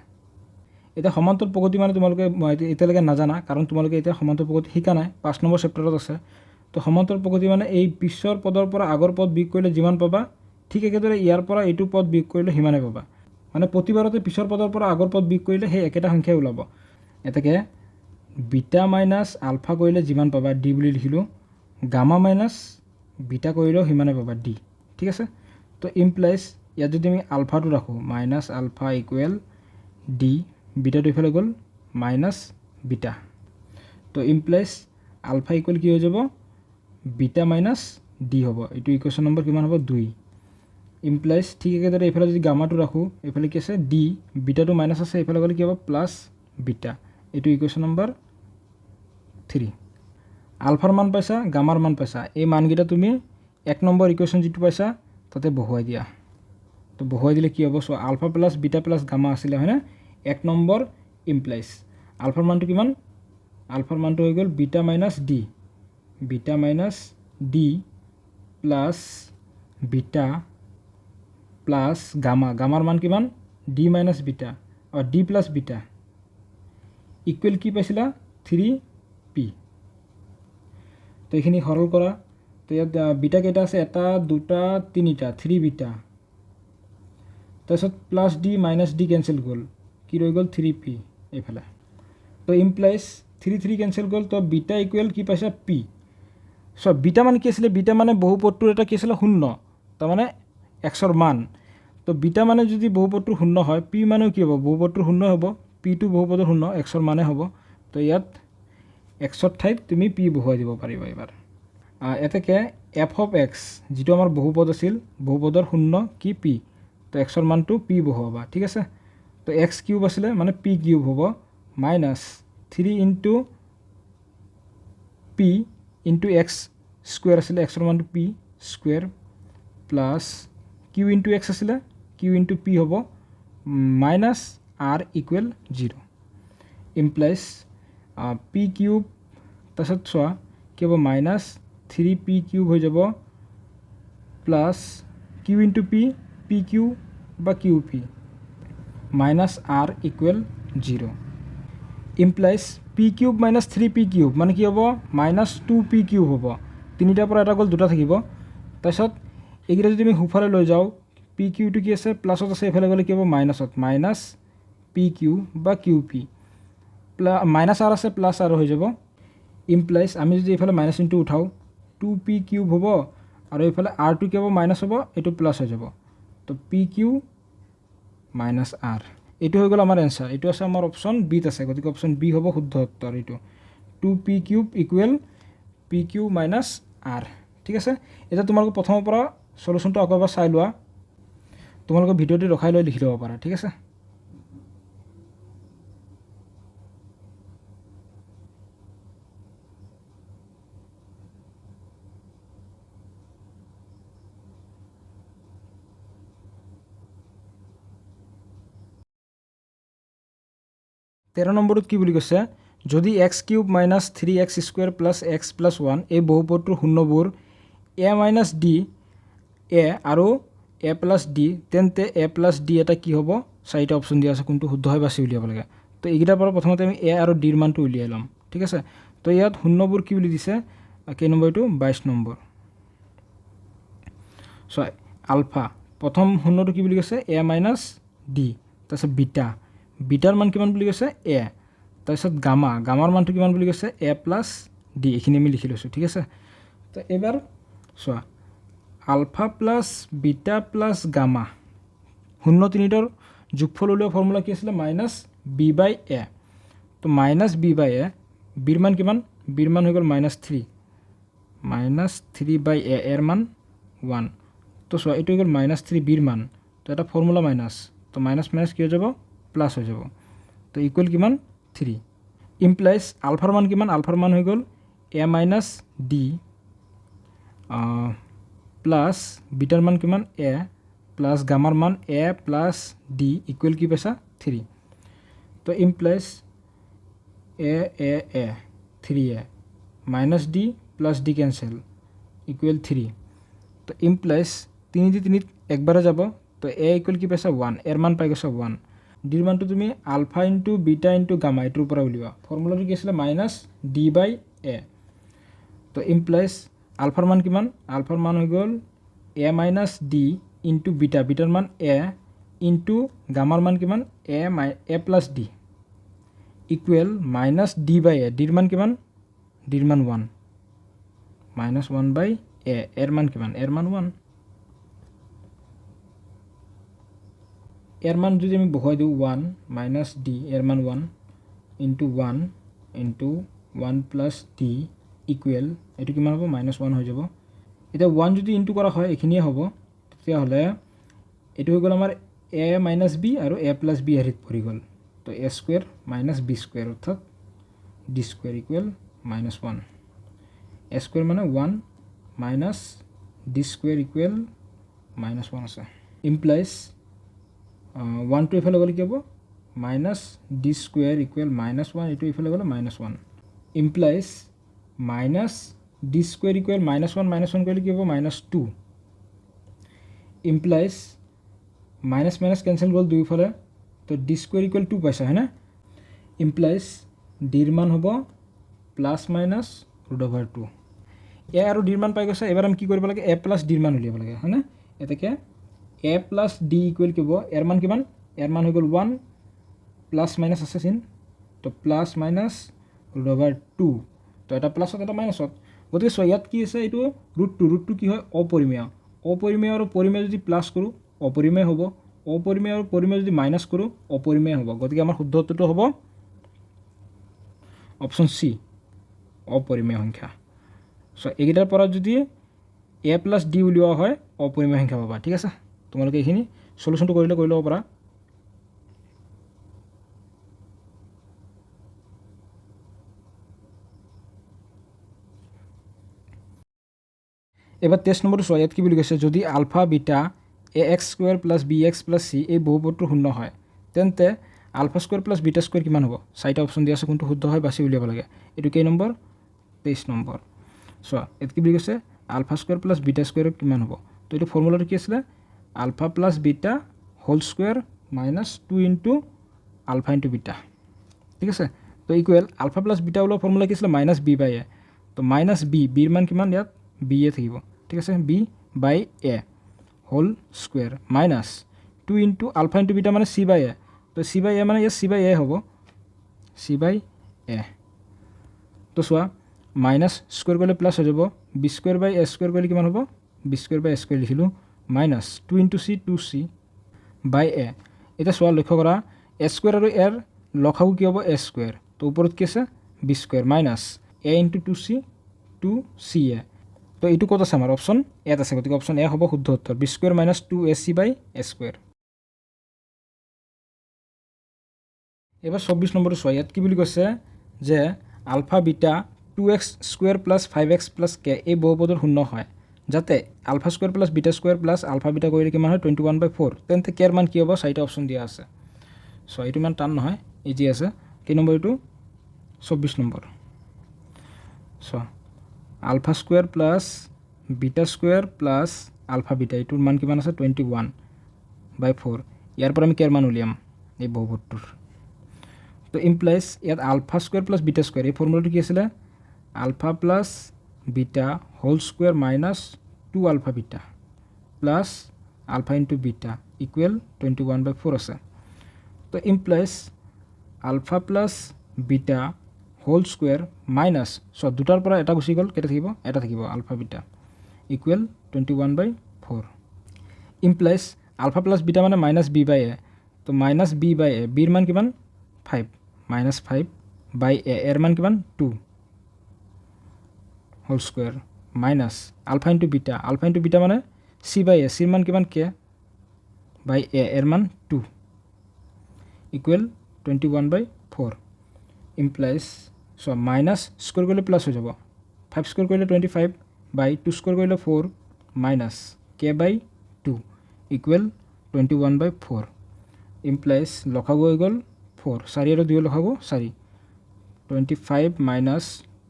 এটা সমান্তৰ প্ৰগতি মানে তোমালোকে এতিয়ালৈকে নাজানা কাৰণ তোমালোকে এতিয়া সমান্তৰ প্ৰগতি শিকা নাই 5 নম্বৰ চেপ্টাৰত আছে তো সমান্তৰ প্ৰগতি মানে এই পিছৰ পদৰ পৰা আগৰ পদ বিয়োগ কৰিলে যিমান পাবা ঠিক একেদৰে ইয়াৰ পৰা এইটো পদ বিয়োগ কৰিলে সিমানে পাবা মানে প্ৰতিবাৰতে পিছৰ পদৰ পৰা আগৰ পদ বিয়োগ কৰিলে সেই একেটা সংখ্যাই ওলাব এটাকে বিটা মাইনাছ আলফা কৰিলে যিমান পাবা ডি বুলি লিখিলোঁ গামা মাইনাছ বিটা কৰিলেও সিমানে পাবা ডি ঠিক আছে তো ইমপ্লাইজ ইয়াত যদি আমি আলফাটো ৰাখোঁ মাইনাছ আলফা ইকুৱেল ডি বিটাটো ইফালে গ'ল মাইনাছ বিটা তো ইমপ্লাইজ আলফা ইকুৱেল কি হৈ যাব বিটা মাইনাছ ডি হ'ব এইটো ইকুৱেশ্যন নম্বৰ কিমান হ'ব 2 ইমপ্লাইজ ঠিক একেদৰে এইফালে যদি গামাটো ৰাখোঁ এইফালে কি আছে ডি বিটাটো মাইনাছ আছে এইফালে গ'লে কি হ'ব প্লাছ বিটা এইটো ইকুৱেশ্যন নম্বৰ 3 আলফাৰ মান পাইছা গামাৰ মান পাইছা এই মানকেইটা তুমি 1 নম্বৰ ইকুৱেশ্যন যিটো পাইছা তাতে বহুৱাই দিয়া তো বহুৱাই দিলে কি হ'ব চোৱা alpha plus beta plus gamma আছিলে হয়নে 1 নম্বৰ ইমপ্লাইজ আলফাৰ মানটো কিমান আলফাৰ মানটো হৈ গ'ল beta minus D plus beta plus gamma গামাৰ মান কিমান D minus beta D plus beta equal কি পাইছিলা 3p। তো এইখিনি সৰল কৰা। তো ইয়াত বিটা কেইটা আছে এটা দুটা তিনিটা 3 বিটা তাৰপিছত plus D minus D cancel গ'ল কি ৰৈ গ'ল 3p এইফালে। তো ইমপ্লাইজ 3 কেঞ্চেল গ'ল। তো বিটা ইকুৱেল কি পাইছা p। বিটা মানে কি আছিলে বিটা মানে বহুপদটোৰ এটা কি আছিলে শূন্য তাৰমানে এক্সৰ মান। তো বিটা মানে যদি বহুপদটোৰ শূন্য হয় পি মানেও কি হ'ব বহুপদটোৰ শূন্য হ'ব পিটো বহুপদৰ শূন্য এক্সৰ মানে হ'ব। তো ইয়াত এক্সৰ ঠাইত তুমি পি বহুৱাই দিব পাৰিবা এবাৰ। এতেকে এফ অফ এক্স যিটো আমাৰ বহুপদ আছিল বহুপদৰ শূন্য কি পি। তো এক্সৰ মানটো পি বহুৱাবা ঠিক আছে। তো এক্স কিউব আছিলে মানে পি কিউব হ'ব minus 3 into P into x square আছিলে এক্সৰ মানটো P square plus Q into X আছিলে কিউ ইনটু পি হ'ব minus R equal 0 implies P cube তাৰপিছত চোৱা কি হ'ব মাইনাছ 3p কিউব হৈ যাব plus Q into P Q বা Q P minus R equal 0 implies P cube minus 3p cube মানে কি হ'ব মাইনাছ 2p কিউব হ'ব। তিনিটাৰ পৰা এটা গ'ল দুটা থাকিব। তাৰপিছত এইকেইটা যদি আমি সোঁফালে লৈ যাওঁ পি কিউটো কি আছে প্লাছত আছে এইফালে গ'লে কি হ'ব মাইনাছত মাইনাছ পি কিউ বা কিউ পি মাইনাছ আৰ আছে প্লাছ আৰ হৈ যাব। ইমপ্লাইজ আমি যদি এইফালে মাইনাছ ইনটো উঠাওঁ 2p কিউব হ'ব আৰু এইফালে আৰটো কি হ'ব মাইনাছ হ'ব এইটো প্লাছ হৈ যাব। তো পি কিউ মাইনাছ আৰ এইটো হৈ গ'ল আমাৰ এনচাৰ। এইটো আছে আমাৰ অপশ্যন বিত আছে গতিকে অপশ্যন বি হ'ব শুদ্ধ উত্তৰ। এইটো 2p cube equal p q minus r ঠিক আছে। এতিয়া তোমালোকে প্ৰথমৰ পৰা চলুশ্যনটো আকৌ এবাৰ চাই লোৱা। তোমালোকে ভিডিঅ'টো ৰখাই লৈ লিখি ল'ব পাৰা ঠিক আছে। তেৰ নম্বৰত কি বুলি কৈছে যদি x cube minus 3x square plus x plus 1 এই বহুপদটোৰ শূন্যবোৰ এ মাইনাছ ডি এ আৰু এ প্লাছ ডি তেন্তে এ প্লাছ ডি এটা কি হ'ব চাৰিটা অপশ্যন দিয়া আছে কোনটো শুদ্ধ হয় বাছি উলিয়াব লাগে। তো এইকেইটাৰ পৰা প্ৰথমতে আমি এ আৰু ডিৰ মানটো উলিয়াই ল'ম ঠিক আছে। তো ইয়াত শূন্যবোৰ কি বুলি দিছে কেই নম্বৰ এইটো 22 নম্বৰ। আলফা প্ৰথম শূন্যটো কি বুলি কৈছে এ মাইনাছ ডি তাৰপিছত বিটাৰ মান কিমান বুলি কৈছে এ তাৰপিছত গামাৰ মানটো কিমান বুলি কৈছে এ প্লাছ ডি এইখিনি আমি লিখি লৈছোঁ ঠিক আছে। তো এইবাৰ চোৱা alpha plus beta plus gamma শূন্য তিনিটাৰ যোগফল উলিওৱা ফৰ্মুলা কি আছিলে মাইনাছ বি বাই এ। তো মাইনাছ বি বাই এ বিৰ মান কিমান বিৰ মান হৈ গ'ল মাইনাছ 3 বাই এ এৰ মান 1। তো চোৱা এইটো হৈ গ'ল মাইনাছ 3 বিৰ মান। তো এটা ফৰ্মুলা মাইনাছ তো মাইনাছ মাইনাছ কি হৈ যাব প্লাছ হৈ যাব। তো ইকুৱেল কিমান 3 ইমপ্লাইজ আলফাৰ মান কিমান আলফাৰ মান হৈ গ'ল এ মাইনাছ ডি প্লাছ বিটাৰ মান কিমান এ প্লাছ গামাৰ মান এ প্লাছ ডি ইকুৱেল কি পাইছা 3। তো ইমপ্লাইজ এ 3 minus D plus D cancel equal 3। তো ইমপ্লাইজ 3 দি 3 একবাৰে যাব। তো এ ইকুৱেল কি পাইছা 1 এৰ মান পাই গৈছা 1। ডিৰ মানটো তুমি alpha into beta into gamma এইটোৰ পৰা উলিওৱা ফৰ্মুলাটো কি আছিলে মাইনাছ ডি বাই এ। তো ইমপ্লাইজ আলফাৰ মান কিমান আলফাৰ মান হৈ গ'ল এ মাইনাছ ডি ইনটু বিটাৰ মান এ ইনটু গামাৰ মান কিমান A plus D equal minus D by A ডিৰ মান কিমান ডিৰ মান 1 মাইনাছ 1 বাই এ এৰ মান কিমান এৰ মান 1। এৰ মান যদি আমি বহুৱাই দিওঁ 1 মাইনাছ ডি এৰ মান 1 ইনটু 1 প্লাছ ডি ইকুৱেল এইটো কিমান হ'ব মাইনাছ 1 হৈ যাব। এতিয়া 1 যদি ইনটু কৰা হয় এইখিনিয়ে হ'ব তেতিয়াহ'লে এইটো হৈ গ'ল আমাৰ এ মাইনাছ বি আৰু এ প্লাছ বি হেৰিত পৰি গ'ল। তো এ স্কুৱেৰ মাইনাছ বি স্কুৱেৰ অৰ্থাৎ ডি স্কুৱেৰ ইকুৱেল মাইনাছ 1 এ স্কুৱেৰ মানে 1 minus D square equal minus 1 আছে। ইমপ্লাইজ 1টো এইফালে গ'লে কি হ'ব minus D square equal minus 1 এইটো এইফালে গ'লে minus 1 implies minus D square equal minus 1 কৰিলে কি হ'ব minus 2 implies minus minus cancel গ'ল দুয়োফালে, তো ডি স্কুৱেৰ ইকুৱেল 2 পাইছা হয়নে? ইমপ্লাইজ ডিৰ মান হ'ব প্লাছ মাইনাছ √/2। এ আৰু ডিৰ মান পাই গৈছে। এবাৰ আমি কি কৰিব লাগে? এ প্লাছ ডিৰ মান উলিয়াব লাগে হয়নে? এতেকে এ প্লাছ ডি ইকুৱেল কি হ'ব? এৰ মান কিমান? এৰ মান হৈ গ'ল 1, প্লাছ মাইনাছ আছে চিন, তো প্লাছ মাইনাছ √/2, তো এটা প্লাছত এটা মাইনাছত। গতিকে চোৱা ইয়াত কি আছে? এইটো √2 কি হয়? অপৰিমেয়। অপৰিমেয় আৰু পৰিমেয় যদি প্লাছ কৰোঁ অপৰিমেয় হ'ব, অপৰিমেয় আৰু পৰিমেয় যদি মাইনাছ কৰোঁ অপৰিমেয় হ'ব। গতিকে আমাৰ শুদ্ধ উত্তৰটো হ'ব অপশ্যন চি, অপৰিমেয় সংখ্যা। চ' এইকেইটাৰ পৰা যদি এ প্লাছ ডি উলিওৱা হয় অপৰিমেয় সংখ্যা পাবা। ঠিক আছে, তোমালোকে এইখিনি চলিউশ্যনটো কৰি ল'ব পাৰা। এবাৰ টেষ্ট নম্বৰটো চোৱা। ইয়াত কি বুলি কৈছে? যদি alpha beta A X square plus B X plus C এই বহুপদটো শূন্য হয়, তেন্তে alpha square plus beta square কিমান হ'ব? 4টা অপশ্যন দিয়া আছে, কোনটো শুদ্ধ হয় বাছি উলিয়াব লাগে। এইটো কেই নম্বৰ? 23 নম্বৰ। চোৱা ইয়াত কি বুলি কৈছে? Alpha square plus beta square কিমান হ'ব? তো এইটো ফৰ্মুলাটো কি আছিলে? Alpha plus beta whole square minus 2 into alpha into beta. ঠিক আছে, তো ইকুৱেল আলফা প্লাছ বিটা ওলোৱা ফৰ্মুলা কি আছিলে? মাইনাছ বি বাই এ। তো মাইনাছ বিৰ মান কিমান? ইয়াত বি এ থাকিব। ঠিক আছে, B by A whole square minus 2 into alpha into beta মানে চি বাই এ। তো চি বাই এ মানে ইয়াত চি বাই এ হ'ব, চি বাই এ। তো চোৱা মাইনাছ স্কুৱেৰ কৰিলে প্লাছ হৈ যাব, B square by A square কৰিলে কিমান হ'ব? B square by A square লিখিলোঁ, minus 2 into C 2c by A. এতিয়া চোৱা লক্ষ্য কৰা, এ স্কুৱেৰ আৰু এৰ লসাগু কি হ'ব? এ স্কুৱেৰ। তো ওপৰত কি আছে? বি স্কুৱেৰ মাইনাছ এ ইনটু 2c 2ca। তো এইটো ক'ত আছে? আমাৰ অপশ্যন এত আছে, গতিকে অপশ্যন এ হ'ব শুদ্ধ উত্তৰ, B square minus 2ac by A square. এবাৰ 24 নম্বৰটো চোৱা। ইয়াত কি বুলি কৈছে? যে alpha beta 2x square plus 5x plus K এই বহুপদৰ শূন্য হয়, যাতে alpha square plus beta square plus alpha beta কৰিলে কিমান হয়? 21/4। তেন্তে কেৰ মান কি হ'ব? 4টা অপশ্যন দিয়া আছে। চ' এইটো ইমান টান নহয়, ইজি আছে। কেই নম্বৰ এইটো? 24 number. So' alpha square plus beta square plus alpha beta এইটোৰ মান কিমান আছে? 21/4। ইয়াৰ পৰা আমি কেৰ মান উলিয়াম এই বহুপদটোৰ। তো ইমপ্লাইজ ইয়াত alpha square plus beta square এই ফৰ্মুলাটো কি আছিলে? Alpha plus beta whole square minus 2 alpha beta plus alpha into beta equal 21/4 আছে। তো implies alpha plus beta whole square minus, so' দুটাৰ পৰা এটা গুচি গ'ল, কেইটা থাকিব? এটা থাকিব, alpha beta equal 21/4। Implies alpha plus beta মানে মাইনাছ বি বাই এ। তো মাইনাছ বি বাই এ, বিৰ মান কিমান? 5, মাইনাছ 5 বাই এ, এৰ মান কিমান? 2 whole square minus alpha into beta, alpha into beta মানে চি বাই এ, চিৰ মান কিমান? কে বাই এ, এৰ মান 2 equal 21/4। Implies so' minus square কৰিলে প্লাছ হৈ যাব, 5 স্কোৱাৰ কৰিলে 25 বাই 2 স্কোৱাৰ কৰিলে 4 মাইনাছ কে বাই 2 ইকুৱেল 21/4। ইমপ্লাইজ লসাগু হৈ গ'ল 4, 4 আৰু 2 লসাগু 4, 25 মাইনাছ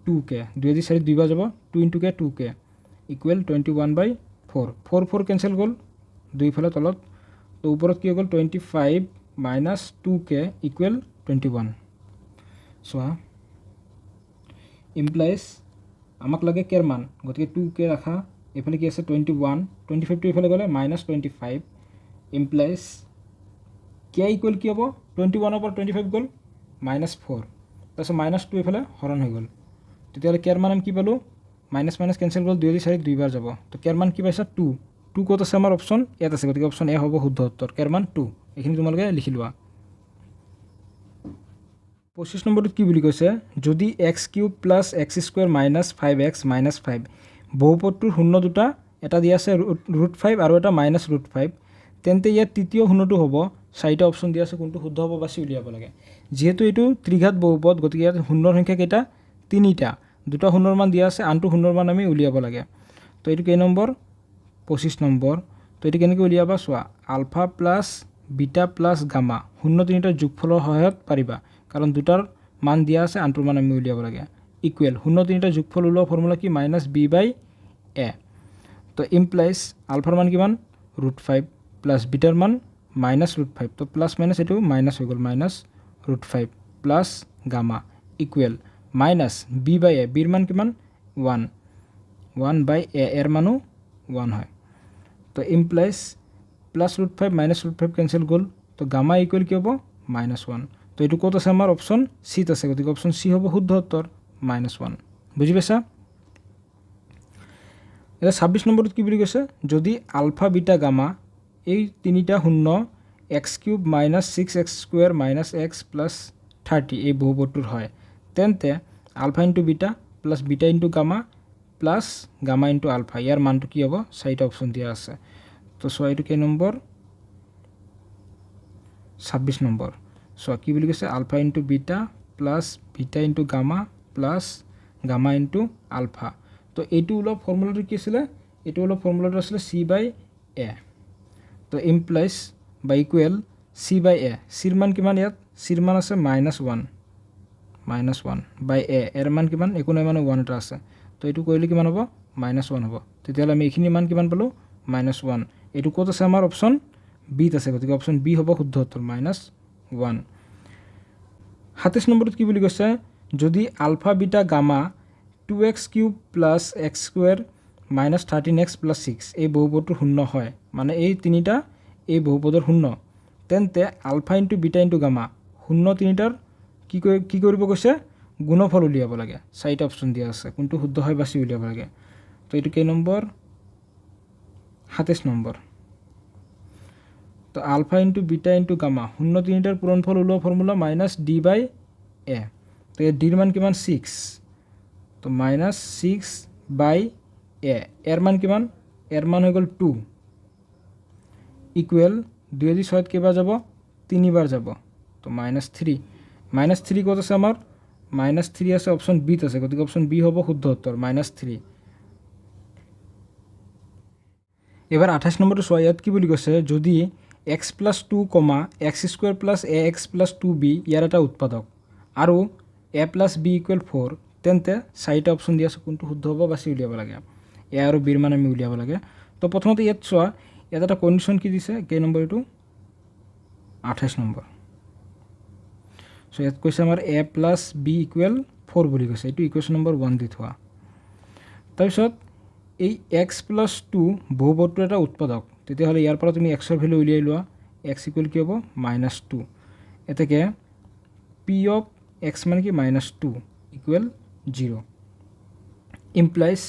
2k, 2 দি 4 2 বাৰ যাব, 2 ইনটু কে 2k ইকুৱেল 21/4। 4 4 কেঞ্চেল গ'ল দুইফালে তলত, তো ওপৰত কি হৈ গ'ল? 25 মাইনাছ 2k ইকুৱেল 21। চোৱা ইমপ্লাইজ আমাক লাগে কেৰ মান, গতিকে 2k ৰাখা, এইফালে কি আছে? 21, 25টো এইফালে গ'লে মাইনাছ 25। ইমপ্লাইজ কে ইকুৱেল কি হ'ব? 21ৰ পৰা 25 গ'ল মাইনাছ 4, তাৰপিছত মাইনাছ 2 এইফালে হৰণ হৈ গ'ল। তেতিয়াহ'লে কেৰ মান আমি কি পালোঁ? মাইনাছ মাইনাছ কেঞ্চেল গ'ল, 2 দি 4 2 বাৰ যাব, তো কেৰ মান কি পাইছা? 2। 2 ক'ত আছে? আমাৰ অপশ্যন ইয়াত আছে, গতিকে অপশ্যন এ হ'ব শুদ্ধ উত্তৰ, কেৰ মান 2। এইখিনি তোমালোকে লিখি লোৱা। 25 নম্বৰটোত কি বুলি কৈছে? যদি x cube plus x square minus 5x minus 5 বহুপদটোৰ শূন্য দুটা, এটা দিয়া আছে √5 আৰু এটা মাইনাছ √5, তেন্তে ইয়াত তৃতীয় শূন্যটো হ'ব। 4টা অপশ্যন দিয়া আছে, কোনটো শুদ্ধ হ'ব বাছি উলিয়াব লাগে। যিহেতু এইটো ত্ৰিঘাত বহুপদ, গতিকে ইয়াত শূন্যৰ সংখ্যা কেইটা? 3টা। দুটা শূন্যৰ মান দিয়া আছে, আনটো শূন্যৰ মান আমি উলিয়াব লাগে। তো এইটো কেই নম্বৰ? 25 নম্বৰ। তো এইটো কেনেকৈ উলিয়াবা? চোৱা alpha plus beta plus gamma শূন্য তিনিটাৰ যোগফলৰ সহায়ত পাৰিবা, কাৰণ দুটাৰ মান দিয়া আছে, আনটোৰ মান আমি উলিয়াব লাগে। ইকুৱেল শূন্য তিনিটাৰ যোগফল ওলোৱা ফৰ্মুলা কি? মাইনাছ বি বাই এ। তো ইমপ্লাইজ আলফাৰ মান কিমান? √5 প্লাছ বিটাৰ মান মাইনাছ ৰুট 5 তো প্লাছ মাইনাছ এইটো মাইনাছ হৈ গ'ল minus root 5 plus gamma equal minus B by A বিৰ মান কিমান 1 বাই এ এৰ মানো 1 হয় তো implies plus root 5 minus root 5 cancel গ'ল তো গামা ইকুৱেল কি হ'ব -1 তো এইটো ক'ত আছে আমাৰ অপশ্যন চিত আছে গতিকে অপশ্যন চি হ'ব শুদ্ধ উত্তৰ -1 বুজি পাইছা এটা 26 নম্বৰত কি বুলি কৈছে যদি আলফা বিটা গামা এই তিনিটা শূন্য x³ - 6x² - x + 30 এই বহুপদটোৰ হয় তেন্তে alpha into beta plus beta into gamma plus gamma into alpha ইয়াৰ মানটো কি হ'ব চাৰিটা অপশ্যন দিয়া আছে তো চোৱা এইটো কেই নম্বৰ 26 নম্বৰ চোৱা কি বুলি কৈছে alpha into beta plus beta into gamma plus gamma into alpha তো এইটো অলপ ফৰ্মুলাটো কি আছিলে এইটো অলপ ফৰ্মুলাটো আছিলে c বাই এ তো ইমপ্লাইজ বা ইকুৱেল c বাই এ চিৰ মান কিমান ইয়াত চিৰ মান আছে -1 বাই এ এৰ মান কিমান একো নাই মানে 1 এটা আছে তো এইটো কৰিলে কিমান হ'ব -1 হ'ব তেতিয়াহ'লে আমি এইখিনি মান কিমান পালোঁ -1 এইটো ক'ত আছে আমাৰ অপশ্যন বিত আছে গতিকে অপশ্যন বি হ'ব শুদ্ধ উত্তৰ -1 27 নম্বৰত কি বুলি কৈছে যদি alpha beta gamma 2x³ + x² - 13x + 6 এই বহুপদটোৰ শূন্য হয় মানে এই তিনিটা এই বহুপদৰ শূন্য তেন্তে alpha into beta into gamma শূন্য তিনিটাৰ কি কৰিব কৈছে গুণফল উলিয়াব লাগে চাৰিটা অপশ্যন দিয়া আছে কোনটো শুদ্ধ হয় বাছি উলিয়াব লাগে তো এইটো কেই নম্বৰ 27 নম্বৰ তো alpha into beta into gamma শূন্য তিনিটাৰ পূৰণফল ওলোৱা ফৰ্মুলা -d/a তো ইয়াৰ ডিৰ মান কিমান 6 তো -6 বাই এ এৰ মান কিমান এৰ মান হৈ গ'ল 2 ইকুৱেল 2 দি 6 কেইবাৰ যাব 3 বাৰ যাব তো -3 -3 ক'ত আছে আমাৰ -3 আছে অপশ্যন বিত আছে গতিকে অপশ্যন বি হ'ব শুদ্ধ উত্তৰ -3 এবাৰ 28 নম্বৰটো চোৱা ইয়াত কি বুলি কৈছে যদি x + 2, x² + ax + 2b ইয়াৰ এটা উৎপাদক আৰু a + b = 4 তেন্তে চাৰিটা অপশ্যন দিয়া আছে কোনটো শুদ্ধ হ'ব বাছি উলিয়াব লাগে এ আৰু বিৰ মান আমি উলিয়াব লাগে তো প্ৰথমতে ইয়াত চোৱা ইয়াত এটা কণ্ডিশ্যন কি দিছে কেই নম্বৰ এইটো 28 নম্বৰ সো ইয়াত কৈছে আমাৰ a + b = 4 বুলি কৈছে এইটো ইকুৱেশ্যন নম্বৰ 1 দি থোৱা তাৰপিছত এই x + 2 বহুপদটোৰ এটা উৎপাদক তেতিয়াহ'লে ইয়াৰ পৰা তুমি x ৰ ভেলু উলিয়াই লোৱা x = কি হ'ব -2 এতেকে p of x মানে কি -2 = 0 ইমপ্লাইজ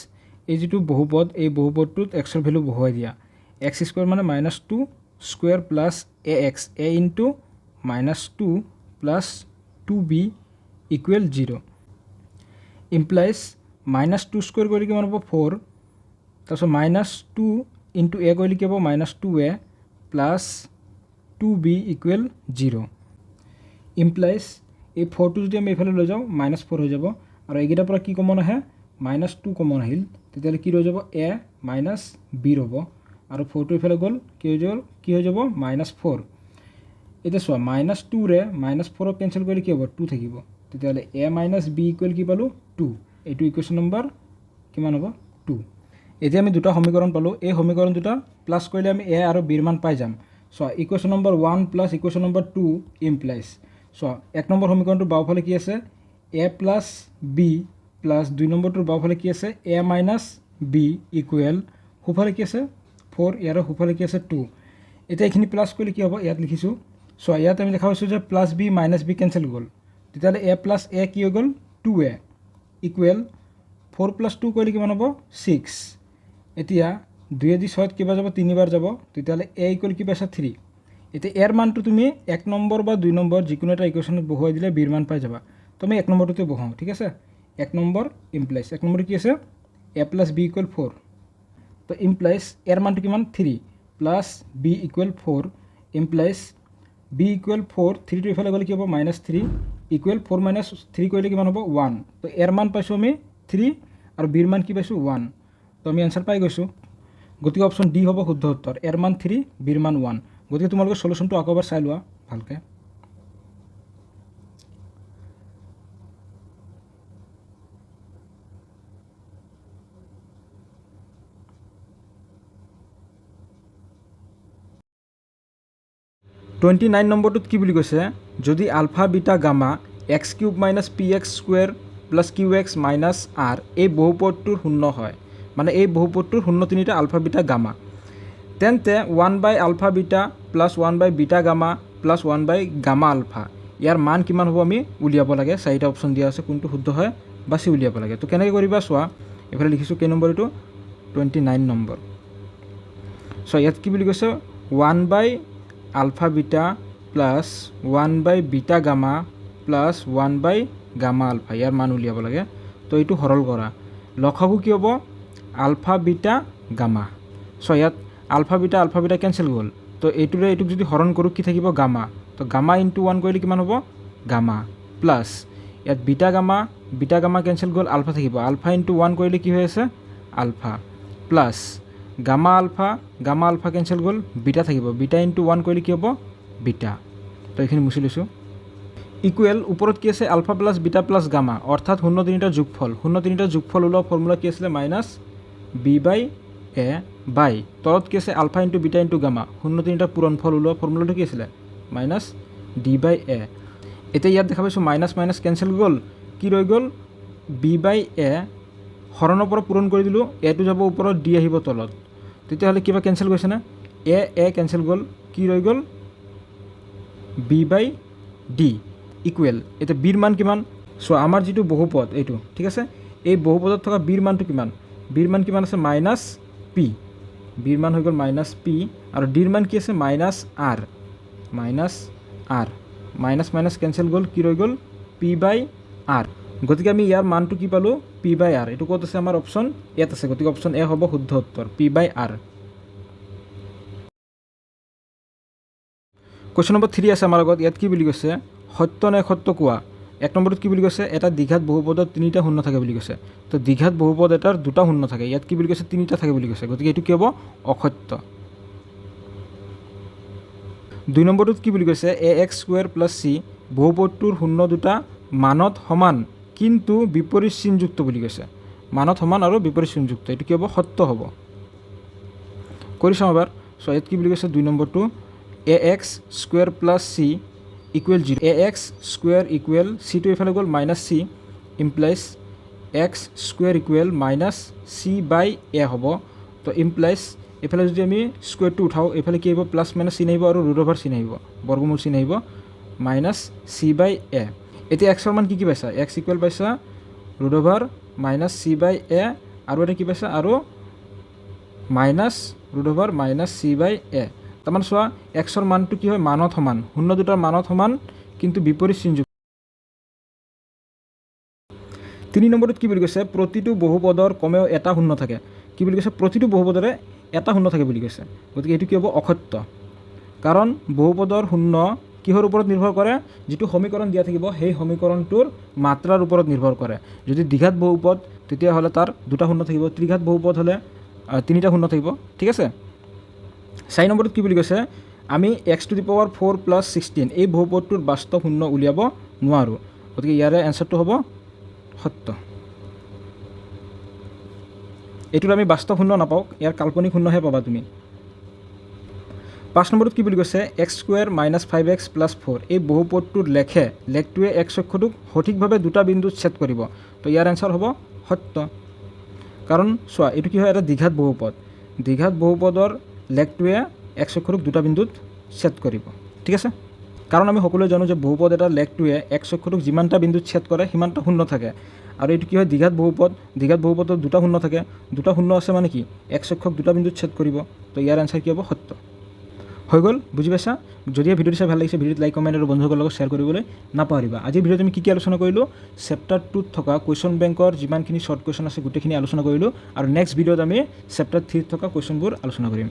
এই যিটো বহুপদ এই বহুপদটোত x ৰ ভেলু বহুৱাই দিয়া x² মানে -2 square plus ax a into -2 plus 2b = 0 implies -2 square কৰিলে কিমান হ'ব 4 তাৰপিছত -2 ইনটু a কৰিলে কি হ'ব -2a প্লাছ 2b = 0 ইমপ্লাইজ এই 4টো যদি আমি এইফালে লৈ যাওঁ -4 হৈ যাব আৰু এইকেইটাৰ পৰা কি কমন আহে -2 কমন আহিল তেতিয়াহ'লে কি ৰৈ যাব a - b ৰ'ব আৰু 4টো এইফালে গ'ল কি হৈ যাব -4 এতিয়া চোৱা -2ৰে -4ক কেঞ্চেল কৰিলে কি হ'ব 2 থাকিব তেতিয়াহ'লে a - b = কি পালোঁ 2 এইটো ইকুৱেশ্যন নম্বৰ কিমান হ'ব 2 এতিয়া আমি দুটা সমীকৰণ পালোঁ এই সমীকৰণ দুটা প্লাছ কৰিলে আমি a আৰু bৰ মান পাই যাম চোৱা equation number 1 plus equation number 2 implies চোৱা 1 নম্বৰ সমীকৰণটোৰ বাওঁফালে কি আছে a প্লাছ b প্লাছ 2 নম্বৰটোৰ বাওঁফালে কি আছে a - b ইকুৱেল সোঁফালে কি আছে 4 ইয়াৰ সোঁফালে কি আছে 2 এতিয়া এইখিনি প্লাছ কৰিলে কি হ'ব ইয়াত লিখিছোঁ চোৱা ইয়াত আমি দেখা পাইছোঁ যে প্লাছ b - b কেঞ্চেল গ'ল তেতিয়াহ'লে a প্লাছ a কি হৈ গ'ল 2a ইকুৱেল 4 + 2 কৰিলে কিমান হ'ব 6 এতিয়া 2 দি 6 কেইবাৰ যাব 3 বাৰ যাব তেতিয়াহ'লে a = কি পাইছা 3 এতিয়া এৰ মানটো তুমি 1 নম্বৰ বা 2 নম্বৰ যিকোনো এটা ইকুৱেশ্যনত বহুৱাই দিলে বিৰ মান পাই যাবা তুমি 1 নম্বৰটোতে বহাওঁ ঠিক আছে 1 নম্বৰ ইমপ্লাইজ 1 নম্বৰ কি আছে a + b = 4 তো ইমপ্লাইজ এৰ মানটো কিমান 3 প্লাছ b = 4 ইমপ্লাইজ b = 4 3টো ইফালে গ'লে কি হ'ব -3 ইকুৱেল 4 - 3 কৰিলে কিমান হ'ব 1 তো এৰ মান পাইছোঁ আমি 3 আৰু বিৰ মান কি পাইছোঁ 1 তো আমি এনচাৰ পাই গৈছোঁ গতিকে অপশ্যন ডি হ'ব শুদ্ধ উত্তৰ এৰ মান 3 বিৰ মান 1 গতিকে তোমালোকে সলিউশ্যনটো আকৌ এবাৰ চাই লোৱা ভালকৈ 29 নম্বৰটোত কি বুলি কৈছে যদি alpha beta gamma x cube minus p x square plus q x minus r এই বহুপদটোৰ শূন্য হয় মানে এই বহুপদটোৰ শূন্য তিনিটা আলফা বিটা গামা তেন্তে 1/আলফা বিটা প্লাছ 1/বিটা গামা প্লাছ 1/গামা আলফা ইয়াৰ মান কিমান হ'ব আমি উলিয়াব লাগে চাৰিটা অপশ্যন দিয়া আছে কোনটো শুদ্ধ হয় বাছি উলিয়াব লাগে তো কেনেকৈ কৰিবা চোৱা এইফালে লিখিছোঁ কেই নম্বৰ এইটো 29 নম্বৰ চ' ইয়াত কি বুলি কৈছে 1/আলফা বিটা প্লাছ 1/বিটা গামা প্লাছ 1/গামা আলফা ইয়াৰ মান উলিয়াব লাগে তো এইটো সৰল কৰা লসাগু কি হ'ব আলফা বিটা গামা চ' ইয়াত আলফা বিটা কেঞ্চেল গ'ল তো এইটোৰে এইটোক যদি হৰণ কৰোঁ কি থাকিব গামা তো গামা ইনটু 1 কৰিলে কিমান হ'ব গামা প্লাছ ইয়াত বিটা গামা কেঞ্চেল গ'ল আলফা থাকিব আলফা ইনটু 1 কৰিলে কি হৈ আছে alpha plus gamma alpha cancel গ'ল বিটা থাকিব বিটা ইনটু 1 কৰিলে কি হ'ব বিটা তো এইখিনি মুছি লৈছোঁ ইকুৱেল ওপৰত কি আছে alpha plus beta plus gamma অৰ্থাৎ শূন্য তিনিটাৰ যোগফল ওলোৱা ফৰ্মুলা কি আছিলে মাইনাছ b/a বাই তলত কি আছে alpha into beta into gamma শূন্য তিনিটাৰ পূৰণফল ওলোৱা ফৰ্মুলাটো কি আছিলে মাইনাছ d/a এতিয়া ইয়াত দেখা পাইছোঁ মাইনাছ কেঞ্চেল গ'ল কি ৰৈ গ'ল b/a হৰণৰ পৰা পূৰণ কৰি দিলোঁ এটো যাব ওপৰত d আহিব তলত তেতিয়াহ'লে কিবা কেঞ্চেল গৈছেনে a কেঞ্চেল গ'ল কি ৰৈ গ'ল b/d ইকুৱেল এতিয়া বিৰ মান কিমান চ' আমাৰ যিটো বহুপদ এইটো ঠিক আছে এই বহুপদত থকা বিৰ মানটো কিমান বিৰ মান কিমান আছে মাইনাছ p বিৰ মান হৈ গ'ল মাইনাছ p আৰু ডিৰ মান কি আছে মাইনাছ r মাইনাছ কেঞ্চেল গ'ল কি ৰৈ গ'ল p/r গতিকে আমি ইয়াৰ মানটো কি পালোঁ p/r এইটো ক'ত আছে আমাৰ অপশ্যন ইয়াত আছে গতিকে অপশ্যন এ হ'ব শুদ্ধ উত্তৰ p/r কুৱেশ্যন নম্বৰ 3 আছে আমাৰ লগত ইয়াত কি বুলি কৈছে সত্য নে সত্য কোৱা এক নম্বৰত কি বুলি কৈছে এটা দ্বিঘাত বহুপদত তিনিটা শূন্য থাকে বুলি কৈছে তো দ্বিঘাত বহুপদ এটাৰ দুটা শূন্য থাকে ইয়াত কি বুলি কৈছে তিনিটা থাকে বুলি কৈছে গতিকে এইটো কি হ'ব অসত্য 2 নম্বৰটোত কি বুলি কৈছে ax² + c বহুপদটোৰ শূন্য দুটা মানত সমান কিন্তু বিপৰীত চিনযুক্ত বুলি কৈছে মানত সমান আৰু বিপৰীত চিনযুক্ত এইটো কি হ'ব সত্য হ'ব কৰি চাওঁ এবাৰ চ' ইয়াত কি বুলি কৈছে 2 নম্বৰটো ax² + c equal 0 ax² equal চিটো এইফালে গ'ল minus c implies x² equal minus c/a হ'ব তো ইমপ্লাইজ এইফালে যদি আমি স্কুৱেৰটো উঠাওঁ এইফালে কি আহিব প্লাছ মাইনাছ চিন আহিব আৰু ৰুট অভাৰ চিন আহিব বৰ্গমূল চিন আহিব মাইনাছ c/a এতিয়া এক্সৰ মান কি পাইছা x ইকুৱেল পাইছা ৰুট অভাৰ মাইনাছ c/a আৰু এটা কি পাইছা আৰু minus root over minus c/a তাৰমানে চোৱা এক্সৰ মানটো কি হয় মানত সমান শূন্য দুটাৰ মানত সমান কিন্তু বিপৰীত চিনযুক্ত 3 নম্বৰত কি বুলি কৈছে প্ৰতিটো বহুপদৰ কমেও এটা শূন্য থাকে কি বুলি কৈছে প্ৰতিটো বহুপদৰে এটা শূন্য থাকে বুলি কৈছে গতিকে এইটো কি হ'ব অসত্য কাৰণ বহুপদৰ শূন্য কিহৰ ওপৰত নিৰ্ভৰ কৰে যিটো সমীকৰণ দিয়া থাকিব সেই সমীকৰণটোৰ মাত্ৰাৰ ওপৰত নিৰ্ভৰ কৰে যদি দ্বিঘাত বহুপদ তেতিয়াহ'লে তাৰ দুটা শূন্য থাকিব ত্ৰিঘাত বহুপদ হ'লে তিনিটা শূন্য থাকিব ঠিক আছে 4 নম্বৰত কি বুলি কৈছে আমি x⁴ + 16 এই বহুপদটোৰ বাস্তৱ শূন্য উলিয়াব নোৱাৰোঁ গতিকে ইয়াৰে এনচাৰটো হ'ব সত্য এইটোত আমি বাস্তৱ শূন্য নাপাওঁ ইয়াৰ কাল্পনিক শূন্যহে পাবা তুমি 5 নম্বৰত কি বুলি কৈছে x² - 5x + 4 এই বহুপদটোৰ লেখটোৱে x অক্ষটোক সঠিকভাৱে দুটা বিন্দুত ছেদ কৰিব তো ইয়াৰ এনচাৰ হ'ব সত্য কাৰণ চোৱা এইটো কি হয় এটা দ্বিঘাত বহুপদৰ লেখটোৱে x অক্ষটোক দুটা বিন্দুত ছেদ কৰিব ঠিক আছে কাৰণ আমি সকলোৱে জানো যে বহুপদ এটাৰ লেখটোৱে x অক্ষটোক যিমানটা বিন্দুত ছেদ কৰে সিমানটা শূন্য থাকে আৰু এইটো কি হয় দ্বিঘাত বহুপদৰ দুটা শূন্য থাকে দুটা শূন্য আছে মানে কি x অক্ষক দুটা বিন্দুত ছেদ কৰিব তো ইয়াৰ এনচাৰ কি হ'ব সত্য হৈ গ'ল বুজি পাইছা যদি ভিডিঅ'টো চাই ভাল লাগিছে ভিডিঅ'ত লাইক কমেণ্ট আৰু বন্ধুসকলৰ লগত শ্বেয়াৰ কৰিবলৈ নাপাহৰিবা আজিৰ ভিডিঅ'ত আমি কি আলোচনা কৰিলোঁ চেপ্টাৰ 2ত থকা কুৱেশ্যন বেংকৰ যিমানখিনি শ্বৰ্ট কুৱেশ্যন আছে গোটেইখিনি আলোচনা কৰিলোঁ আৰু নেক্সট ভিডিঅ'ত আমি চেপ্টাৰ 3ত থকা কুৱেশ্যনবোৰ আলোচনা কৰিম